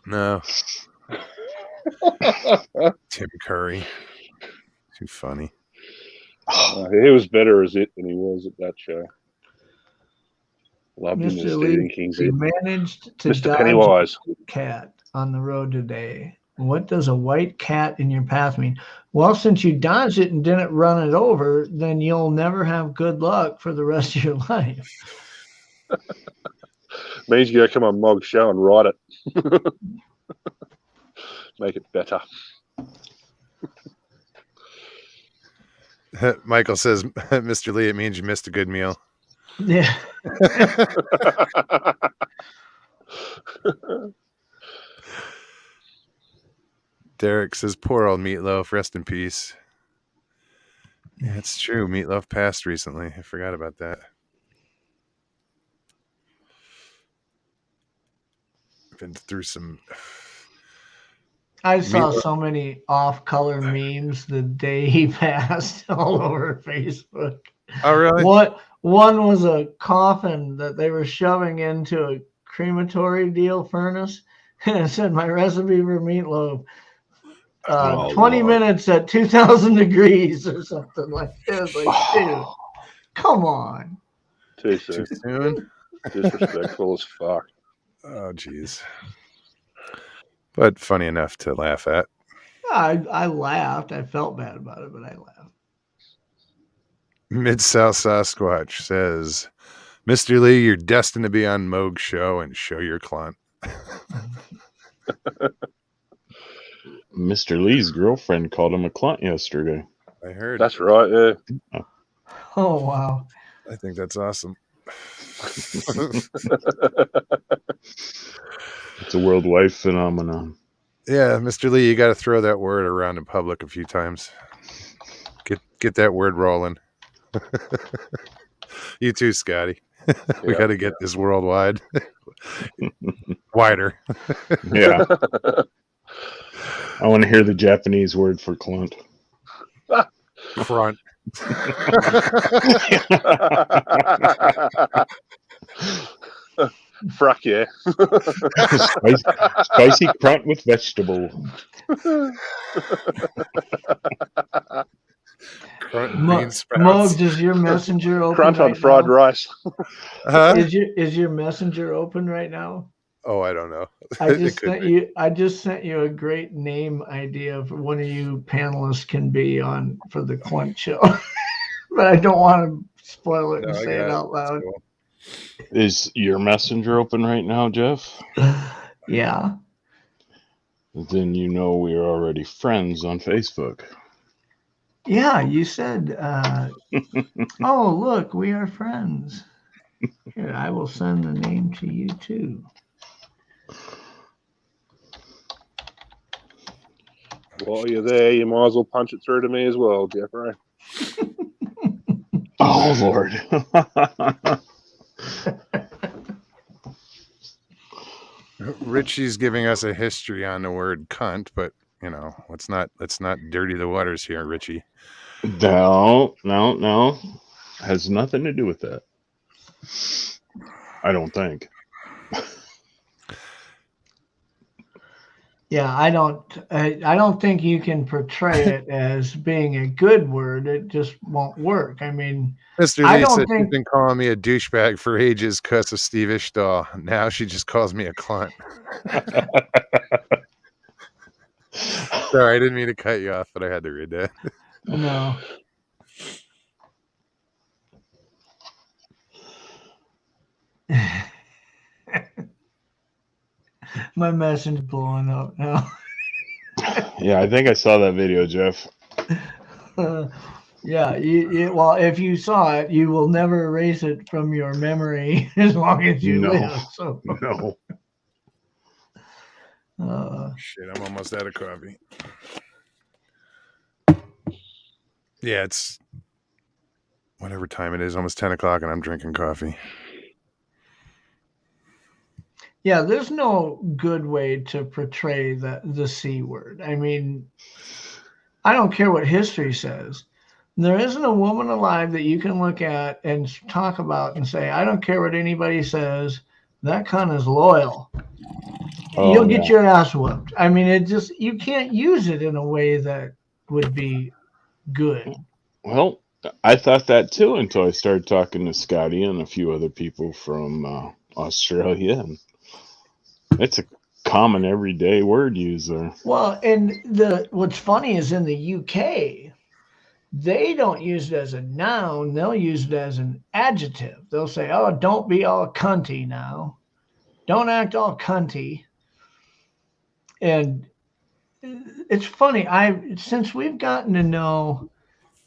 No. Tim Curry. Too funny. He was better as it than he was at that show. Loved him as Mr. Stephen Lee, King's he it. managed to Mr. dodge Pennywise. a cat on the road today. What does a white cat in your path mean? Well, since you dodged it and didn't run it over, then you'll never have good luck for the rest of your life. Means you gotta come on Mog's show and write it. Make it better. Michael says, Mr. Lee, it means you missed a good meal. Yeah. Derek says, poor old Meatloaf, rest in peace. Yeah, it's true. Meatloaf passed recently. I forgot about that. Been through some. I saw so many off-color memes the day he passed all over Facebook. Oh, really? One was a coffin that they were shoving into a crematory deal furnace, and it said, my recipe for meatloaf. 20 minutes at 2,000 degrees or something like that. It was like, dude, come on. Too soon. Disrespectful as fuck. Oh, jeez. But funny enough to laugh at. I laughed. I felt bad about it, but I laughed. Mid-South Sasquatch says, Mr. Lee, you're destined to be on Moog's show and show your clunt. Mr. Lee's girlfriend called him a clunt yesterday. I heard. That's right, yeah. Oh, wow. I think that's awesome. It's a worldwide phenomenon. Yeah, Mr. Lee, you got to throw that word around in public a few times. Get that word rolling. You too, Scotty. We got to get this worldwide. Wider. Yeah. I want to hear the Japanese word for clunt. Front. Fruck yeah. Spicy crunt with vegetable. Bean sprouts. Mug, does your messenger open Crunt right on fried now? rice. Huh? Is your messenger open right now? Oh, I don't know. I just sent you a great name idea for one of you panelists can be on for the Clunt show. But I don't want to spoil it and say it out loud. Cool. Is your messenger open right now, Jeff? Yeah. Then you know we are already friends on Facebook. Yeah, you said, oh, look, we are friends. Here, I will send the name to you too. While you're there, you might as well punch it through to me as well, Jeffrey. Oh, Lord. Richie's giving us a history on the word cunt, but you know, let's not dirty the waters here, Richie. No. Has nothing to do with that. I don't think. Yeah, I don't think you can portray it as being a good word. It just won't work. I mean, Mr. Lee said she's been calling me a douchebag for ages because of Steve Ishdahl. Now she just calls me a clunt. Sorry, I didn't mean to cut you off, but I had to read that. No. My message blowing up now. Yeah, I think I saw that video, Jeff. Yeah, well, if you saw it, you will never erase it from your memory as long as you live. So. No. Shit, I'm almost out of coffee. Yeah, it's whatever time it is, almost 10 o'clock, and I'm drinking coffee. Yeah, there's no good way to portray the C word. I mean, I don't care what history says. There isn't a woman alive that you can look at and talk about and say, I don't care what anybody says, that cunt is loyal. You'll get your ass whooped. I mean, you can't use it in a way that would be good. Well, I thought that too until I started talking to Scotty and a few other people from Australia. And it's a common everyday word user. Well, and what's funny is in the UK, they don't use it as a noun. They'll use it as an adjective. They'll say, oh, don't be all cunty now. Don't act all cunty. And it's funny. Since we've gotten to know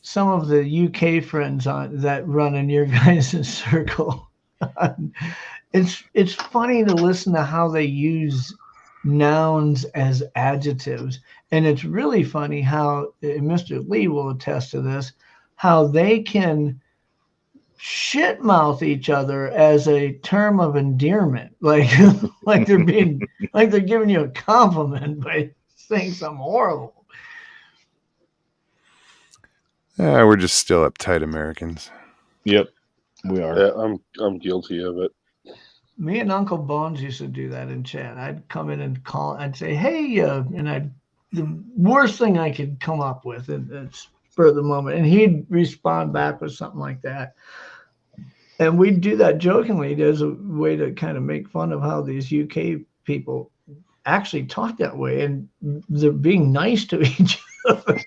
some of the UK friends that run in your guys' circle, it's funny to listen to how they use nouns as adjectives. And it's really funny how, Mr. Lee will attest to this, how they can shit mouth each other as a term of endearment. Like they're giving you a compliment by saying something horrible. Yeah, we're just still uptight Americans. Yep, we are. Yeah, I'm guilty of it. Me and Uncle Bones used to do that in chat. I'd come in and I'd say, hey, and the worst thing I could come up with at spur of the moment. And he'd respond back with something like that. And we'd do that jokingly as a way to kind of make fun of how these UK people actually talk that way. And they're being nice to each other.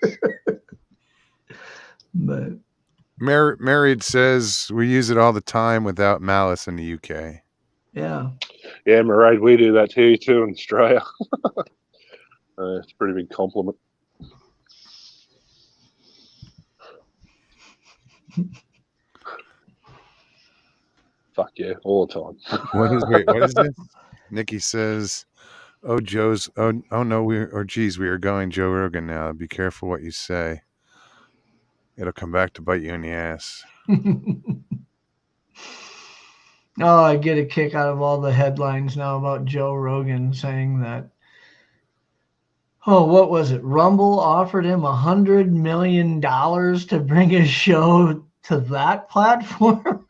But Married says we use it all the time without malice in the UK. Yeah. Yeah, Married, we do that too in Australia. It's a pretty big compliment. Fuck yeah, all the time. What is this? Nikki says, oh no, we are going Joe Rogan now. Be careful what you say. It'll come back to bite you in the ass. Oh, I get a kick out of all the headlines now about Joe Rogan saying that. Oh, what was it? Rumble offered him $100 million to bring his show to that platform.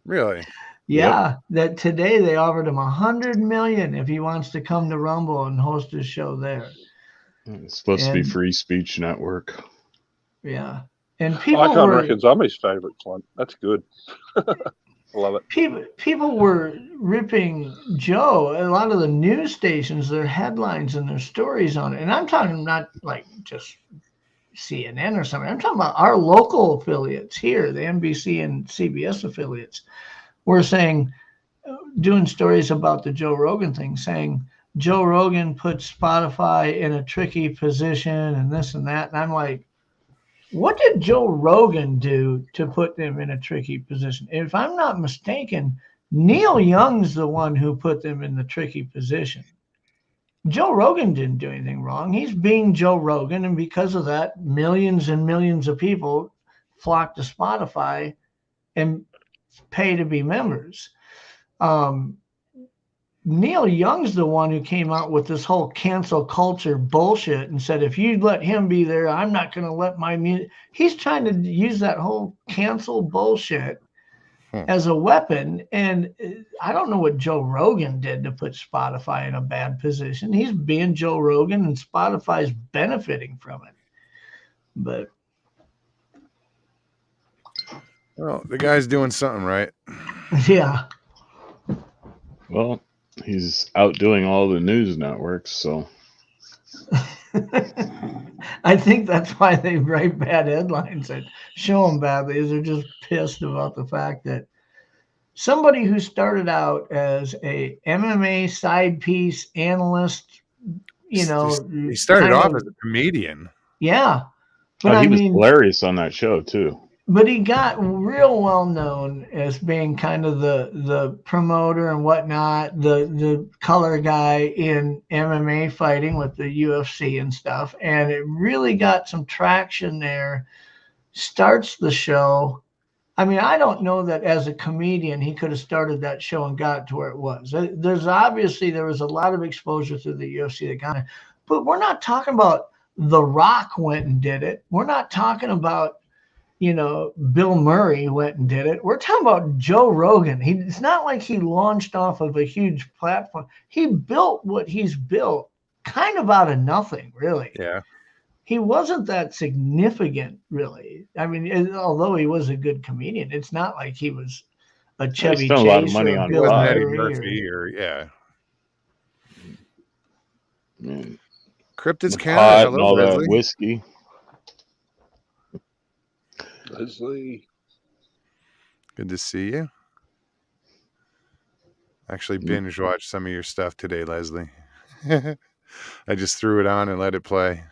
Really? Yeah, that today they offered him $100 million if he wants to come to Rumble and host his show there. It's supposed to be Free Speech Network. Yeah, and people Icon reckons I'm his favorite clunt. That's good. I love it. People were ripping Joe. A lot of the news stations, their headlines and their stories on it, and I'm talking not like just CNN or something. I'm talking about our local affiliates here, the NBC and CBS affiliates. Were saying, doing stories about the Joe Rogan thing, saying Joe Rogan put Spotify in a tricky position and this and that. And I'm like, what did Joe Rogan do to put them in a tricky position? If I'm not mistaken, Neil Young's the one who put them in the tricky position. Joe Rogan didn't do anything wrong. He's being Joe Rogan. And because of that, millions and millions of people flock to Spotify and pay to be members. Neil Young's the one who came out with this whole cancel culture bullshit and said, if you let him be there, I'm not going to let my music. He's trying to use that whole cancel bullshit as a weapon. And I don't know what Joe Rogan did to put Spotify in a bad position. He's being Joe Rogan and Spotify's benefiting from it. But. Well, the guy's doing something right. Yeah. Well, he's outdoing all the news networks, so. I think that's why they write bad headlines that show them badly, is they're just pissed about the fact that somebody who started out as a MMA side piece analyst, he started off as a comedian. Yeah. But he was hilarious on that show too. But he got real well known as being kind of the promoter and whatnot, the color guy in MMA fighting with the UFC and stuff. And it really got some traction there. Starts the show. I mean, I don't know that as a comedian, he could have started that show and got to where it was. There was a lot of exposure through the UFC that got it. But we're not talking about The Rock went and did it. We're not talking about, Bill Murray went and did it. We're talking about Joe Rogan. It's not like he launched off of a huge platform. He built what he's built kind of out of nothing, really. Yeah. He wasn't that significant, really. I mean, although he was a good comedian, it's not like he was a Chevy Chase a lot of money or on Bill Eddie Murray Murphy or Man. Cryptids Canada. Hello, all Leslie. That whiskey. Leslie. Good to see you. Actually binge watched some of your stuff today, Leslie. I just threw it on and let it play.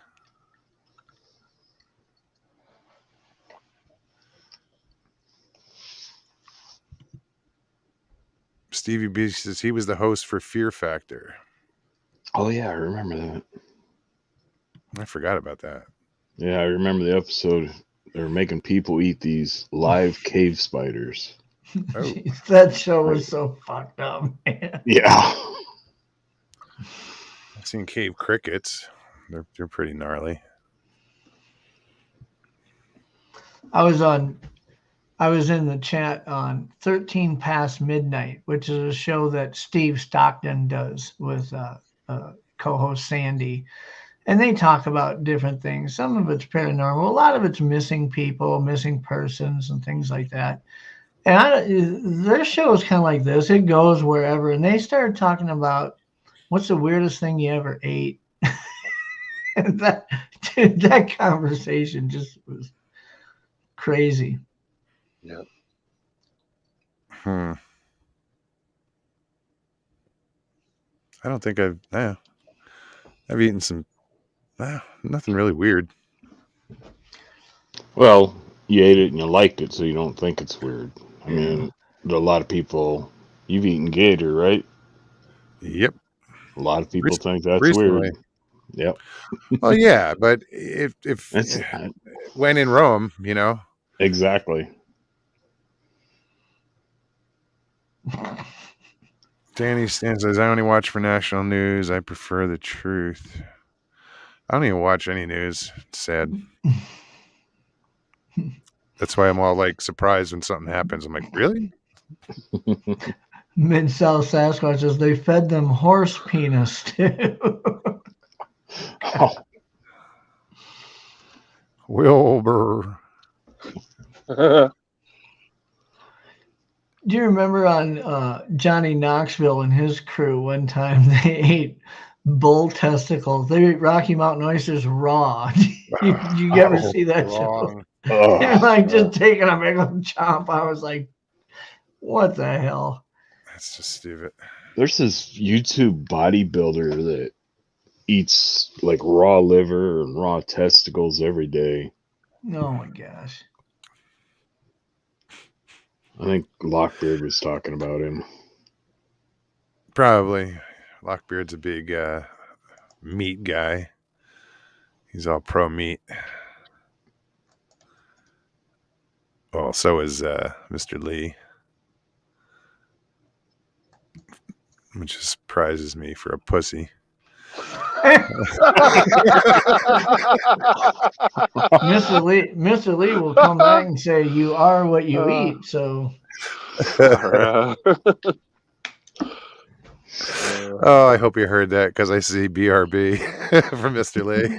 Stevie B says he was the host for Fear Factor. Oh, yeah, I remember that. I forgot about that. Yeah, I remember the episode. They were making people eat these live cave spiders. Oh. Jeez, that show was so fucked up, man. Yeah. I've seen cave crickets. They're pretty gnarly. I was in the chat on 13 Past Midnight, which is a show that Steve Stockton does with co-host Sandy. And they talk about different things. Some of it's paranormal. A lot of it's missing people, missing persons, and things like that. And their show is kind of like this. It goes wherever. And they started talking about what's the weirdest thing you ever ate. And that conversation just was crazy. Yeah. I don't think I've eaten some. Nothing really weird. Well, you ate it and you liked it, so you don't think it's weird. I mean, a lot of people. You've eaten gator, right? Yep. A lot of people think that's weird. Yep. Well, yeah, but if when in Rome, Exactly. Danny Stan says, I only watch for national news. I prefer the truth. I don't even watch any news. It's sad. That's why I'm all like surprised when something happens. I'm like, really? Mid-South Sasquatch says they fed them horse penis too. Oh, Wilbur. Do you remember on Johnny Knoxville and his crew one time they ate bull testicles? They ate Rocky Mountain oysters raw. Did you ever see that show? They're like just taking a big old chomp. I was like, what the hell? That's just stupid. There's this YouTube bodybuilder that eats like raw liver and raw testicles every day. Oh my gosh. I think Lockbeard was talking about him. Probably. Lockbeard's a big meat guy. He's all pro meat. Well, so is Mr. Lee. Which just surprises me for a pussy. Mr. Lee will come back and say, "You are what you eat." So. Oh, I hope you heard that because I see BRB from Mr. Lee.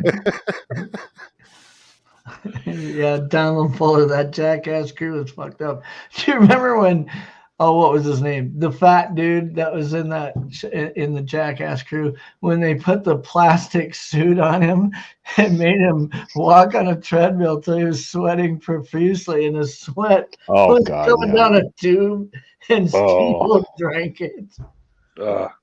Yeah, Donald Fuller, that jackass crew is fucked up. Do you remember when? Oh, what was his name? The fat dude that was in the jackass crew when they put the plastic suit on him and made him walk on a treadmill till he was sweating profusely, and the sweat was coming down a tube, and Steve drank it. What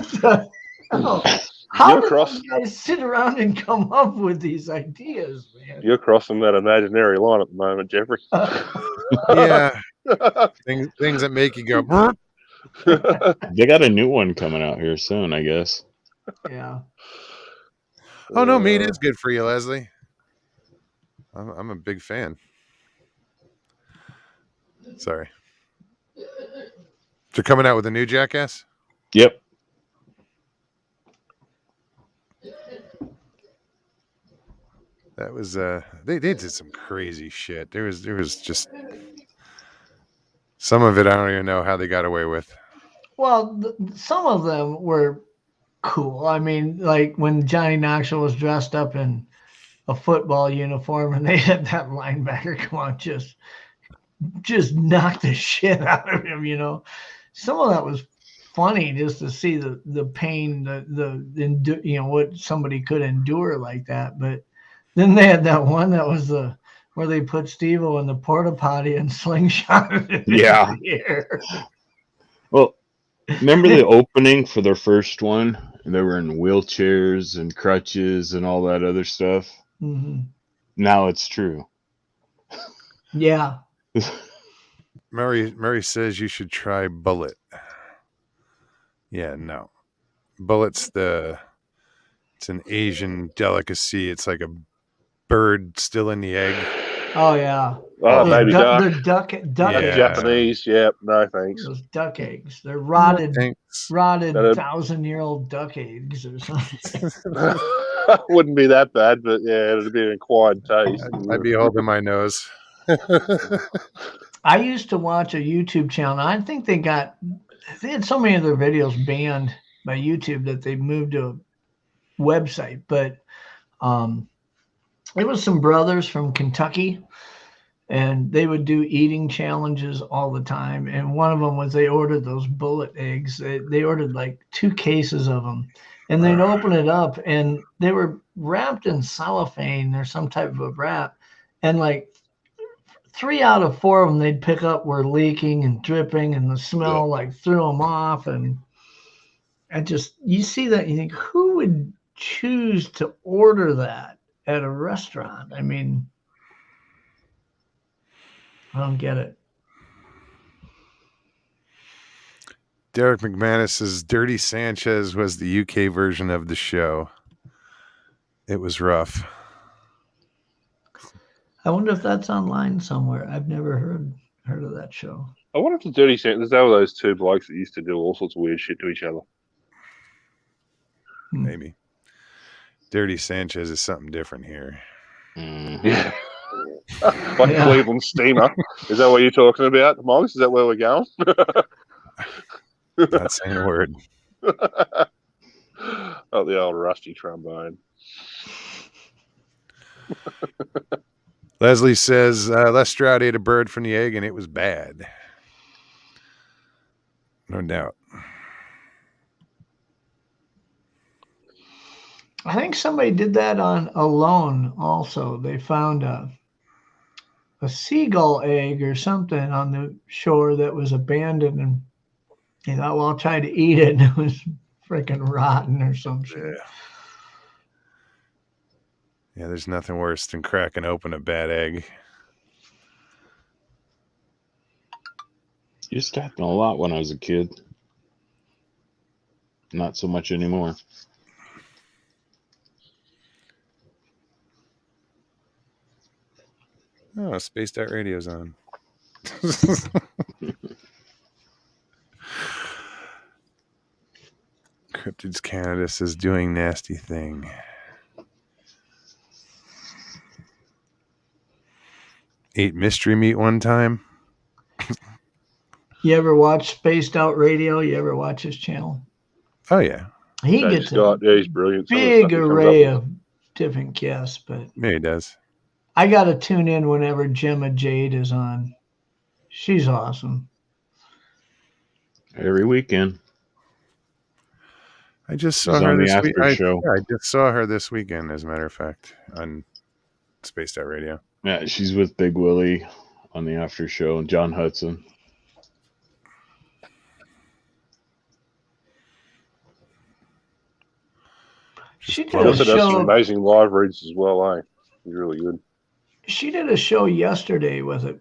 the hell? How do you guys sit around and come up with these ideas, man? You're crossing that imaginary line at the moment, Jeffrey. Yeah. Things that make you go. They got a new one coming out here soon, I guess. Yeah. Oh no, meat is good for you, Leslie. I'm a big fan. Sorry. They're coming out with a new Jackass? Yep. That was they did some crazy shit. There was just some of it I don't even know how they got away with. Well, some of them were cool. I mean, like when Johnny Knoxville was dressed up in a football uniform and they had that linebacker come on, just knock the shit out of him, you know. Some of that was funny just to see the pain, what somebody could endure like that. But then they had that one that was where they put Steve-O in the porta potty and slingshotted it in the air. Well, remember the opening for their first one? They were in wheelchairs and crutches and all that other stuff. Mm-hmm. Now it's true. Yeah. Murray says you should try bullet. Yeah, no. Bullet's it's an Asian delicacy. It's like a bird still in the egg. Oh yeah. Oh, baby duck. They're duck eggs. Japanese. Yep. No thanks. Those duck eggs. They're rotted 1,000-year-old duck eggs or something. Wouldn't be that bad, but yeah, it'd be an acquired taste. I'd be holding my nose. I used to watch a YouTube channel. I think they had so many of their videos banned by YouTube that they moved to a website. But it was some brothers from Kentucky, and they would do eating challenges all the time. And one of them was they ordered those bullet eggs. They ordered like 2 cases of them, and they'd open it up, and they were wrapped in cellophane or some type of a wrap, and like 3 out of 4 of them they'd pick up were leaking and dripping, and the smell like threw them off. And you see that, you think, who would choose to order that at a restaurant? I mean, I don't get it. Derek McManus says Dirty Sanchez was the UK version of the show. It was rough. I wonder if that's online somewhere. I've never heard of that show. I wonder if the Dirty Sanchez, there were those 2 blokes that used to do all sorts of weird shit to each other. Maybe. Dirty Sanchez is something different here. Yeah. Like Cleveland Steamer. Is that what you're talking about, Moggs? Is that where we're going? Not saying a word. Oh, the old rusty trombone. Leslie says Les Stroud ate a bird from the egg and it was bad. No doubt. I think somebody did that on Alone also. They found a seagull egg or something on the shore that was abandoned, and they thought, well, I'll try to eat it, and it was freaking rotten or some shit. Yeah, there's nothing worse than cracking open a bad egg. Used to happen a lot when I was a kid. Not so much anymore. Oh, Spaced Out Radio's on. Cryptids Canada says doing nasty thing. Ate mystery meat one time. You ever watch Spaced Out Radio? You ever watch his channel? Oh, yeah. He gets a he's brilliant. big array of different guests, but yeah, he does. I got to tune in whenever Gemma Jade is on. She's awesome. Every weekend. I just saw her this week. I just saw her this weekend, as a matter of fact, on Spaced Out Radio. Yeah, she's with Big Willie on the after show and John Hudson. She does some amazing live reads as well, eh? She's really good. She did a show yesterday with it.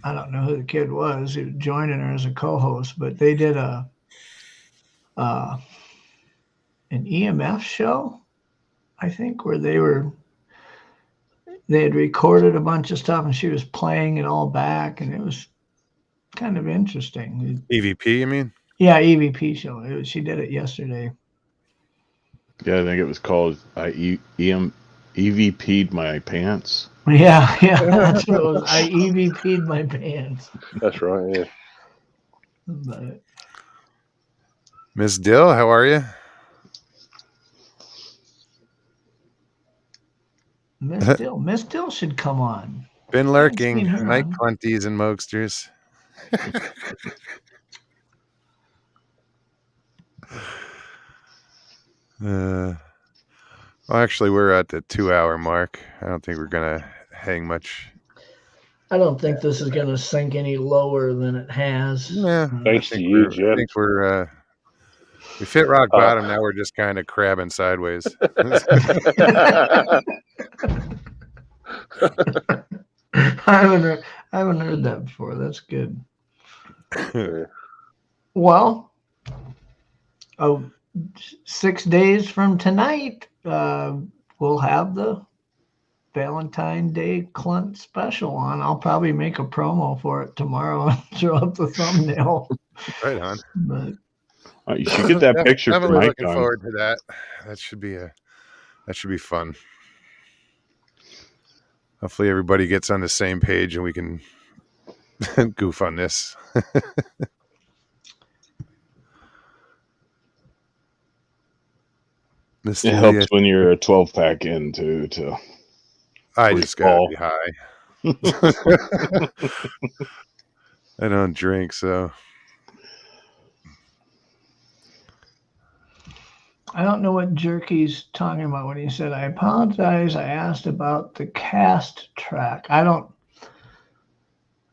I don't know who the kid was who was joining her as a co-host, but they did an EMF show, I think, where they had recorded a bunch of stuff and she was playing it all back, and it was kind of interesting. EVP, you mean? Yeah, EVP show. She did it yesterday. Yeah, I think it was called EVP'd my pants. Yeah, that's what it was. I EVP'd my pants. That's right, yeah. But Miss Dill, how are you? Miss Dill should come on. Been lurking. Night clunties and mokesters. Well, actually, we're at the 2-hour mark. I don't think we're going to hang much. I don't think this is going to sink any lower than it has. Yeah, thanks to you, Jim. I think we fit rock bottom. Now we're just kind of crabbing sideways. I haven't heard that before. That's good. Well, 6 days from tonight, we'll have the Valentine Day Clunt special on. I'll probably make a promo for it tomorrow and throw up the thumbnail. Right on. But you should get that picture for I'm Mike. Looking forward to that. That should be fun. Hopefully everybody gets on the same page and we can goof on this. It helps when you're a 12-pack in to I just gotta be high. I don't drink, so I don't know what Jerky's talking about when he said, I apologize. I asked about the cast track. I don't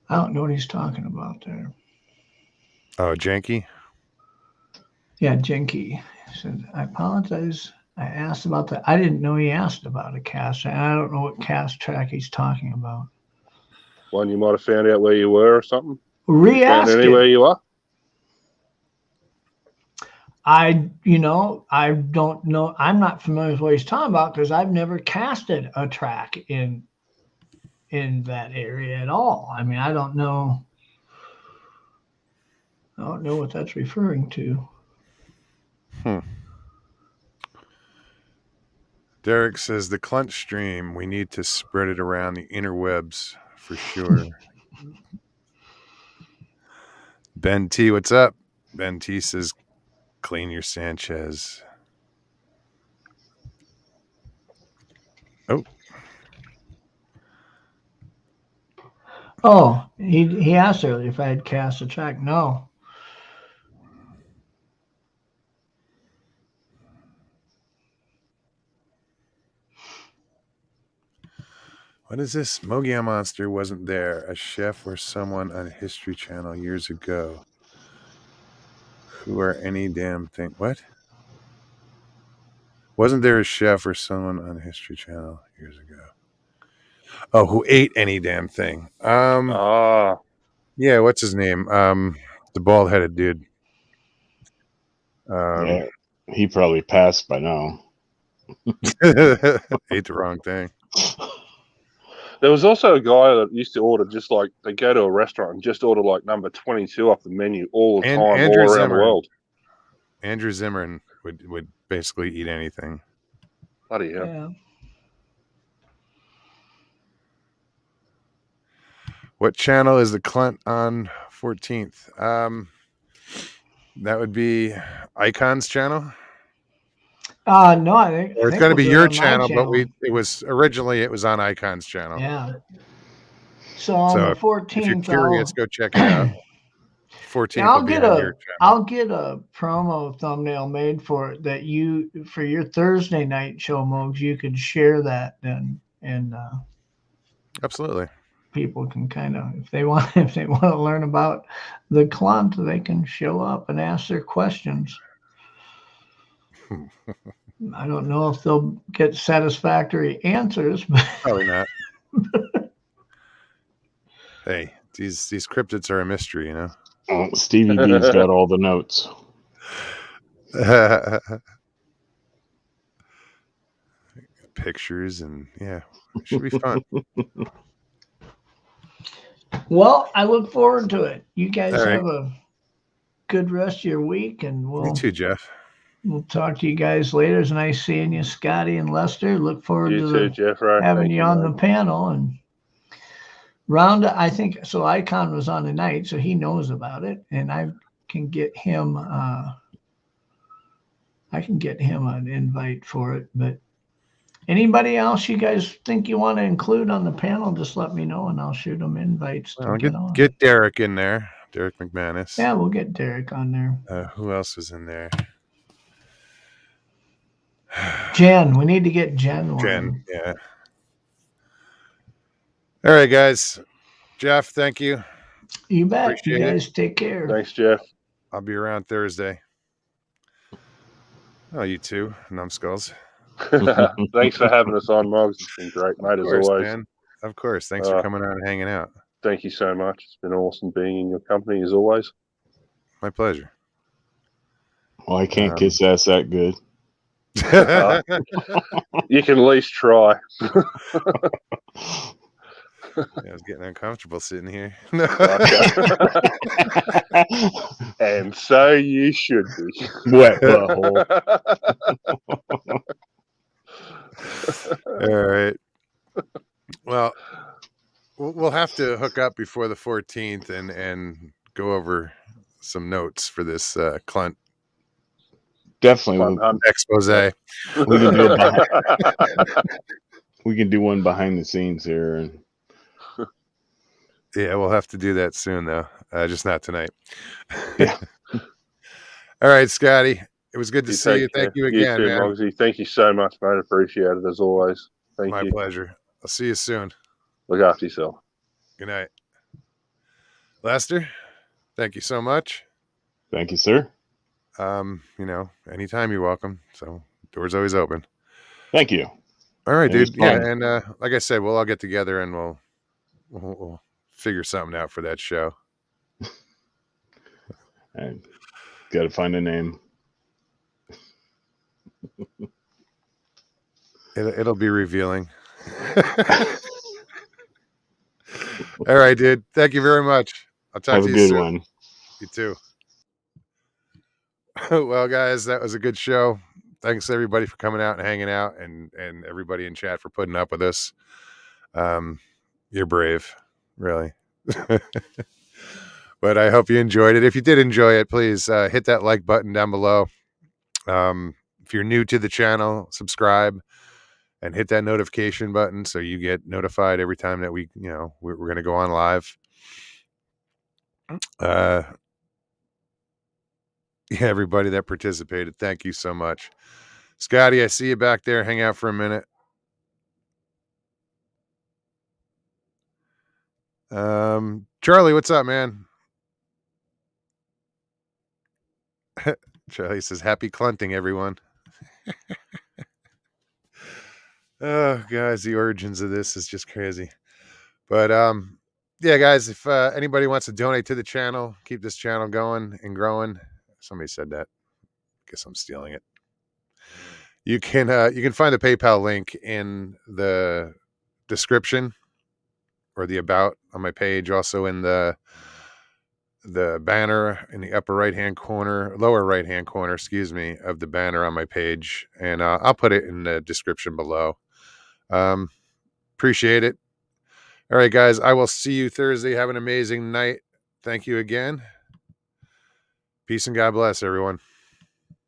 know what he's talking about there. Oh, Janky? Yeah, Janky. He said, I apologize. I asked about that. I didn't know he asked about a cast track. I don't know what cast track he's talking about. One you might have found out where you were or something? Re-ask it. Anywhere you are? I don't know. I'm not familiar with what he's talking about because I've never casted a track in that area at all. I mean, I don't know what that's referring to. Derek says the clunt stream, we need to spread it around the interwebs for sure. Ben T, what's up? Ben T says, clean your Sanchez. Oh, he asked earlier if I had cast a check. No. What is this? Mogia Monster wasn't there. A chef or someone on History Channel years ago. Who are any damn thing? What? Wasn't there a chef or someone on History Channel years ago? Oh, who ate any damn thing? Yeah, what's his name? The bald-headed dude. Yeah, he probably passed by now. Ate the wrong thing. There was also a guy that used to order just like they go to a restaurant and just order like number 22 off the menu all the time, all around the world. Andrew Zimmern would basically eat anything. Bloody hell. Yeah. What channel is the clunt on 14th? That would be Icon's channel. No, I think Or it's going to be your channel, but it was on Icon's channel. Yeah. So on the 14th, if you're curious, go check it out. 14th yeah, will be on your channel. I'll get a promo thumbnail made for it that for your Thursday night show, Mogs, you could share that and absolutely. People can kind of, if they want to learn about the clunt, they can show up and ask their questions. I don't know if they'll get satisfactory answers, but probably not. Hey, these cryptids are a mystery, you know. Oh, Stevie B's got all the notes. Pictures and yeah, it should be fun. Well, I look forward to it. You guys have a good rest of your week, and you too, Jeff. We'll talk to you guys later. It's nice seeing you, Scotty and Lester. Look forward Jeff, having you on the panel. And Rhonda, I think so. Icon was on tonight, so he knows about it, and I can get him. An invite for it. But anybody else you guys think you want to include on the panel, just let me know, and I'll shoot them invites. Get Derek in there. Derek McManus. Yeah, we'll get Derek on there. Who else was in there? Jen. We need to get Jen. Yeah. All right, guys. Jeff, thank you. You bet. Appreciate you guys take care. Thanks, Jeff. I'll be around Thursday. Oh, you too, numbskulls. Thanks for having us on, Moggs. It's been great, mate, as always. Man. Of course. Thanks for coming out and hanging out. Thank you so much. It's been awesome being in your company, as always. My pleasure. Well, I can't kiss ass that good. You can at least try. I was getting uncomfortable sitting here. And so you should be. Wet butthole. All right. Well, we'll have to hook up before the 14th and go over some notes for this clunt. Definitely expose. We can do one behind the scenes here. And yeah, we'll have to do that soon, though. Just not tonight. Yeah. All right, Scotty. It was good to see you. Thank you again, too, man. Moggsy. Thank you so much, mate. Appreciate it, as always. Thank you. My pleasure. I'll see you soon. Look after yourself. Good night. Lester, thank you so much. Thank you, sir. Anytime you're welcome. So door's always open. Thank you. All right, dude. Yeah, and like I said, we'll all get together and we'll figure something out for that show. I got to find a name. It'll be revealing. All right, dude. Thank you very much. I'll talk to you soon. Have a good one. You too. Well, guys, that was a good show. thanks everybody for coming out and hanging out, and everybody in chat for putting up with us. You're brave, really. But I hope you enjoyed it. If you did enjoy it, please hit that like button down below. If you're new to the channel, subscribe and hit that notification button so you get notified every time that we're going to go on live. Yeah, everybody that participated, thank you so much. Scotty, I see you back there. Hang out for a minute. Charlie, what's up, man? Charlie says, happy clunting, everyone. Oh, guys, the origins of this is just crazy. But yeah, guys, if anybody wants to donate to the channel, keep this channel going and growing. Somebody said that. Guess I'm stealing it. You can find the PayPal link in the description or the about on my page, also in the banner in the lower right hand corner, of the banner on my page, and I'll put it in the description below. Appreciate it. All right, guys, I will see you Thursday. Have an amazing night. Thank you again. Peace and God bless, everyone.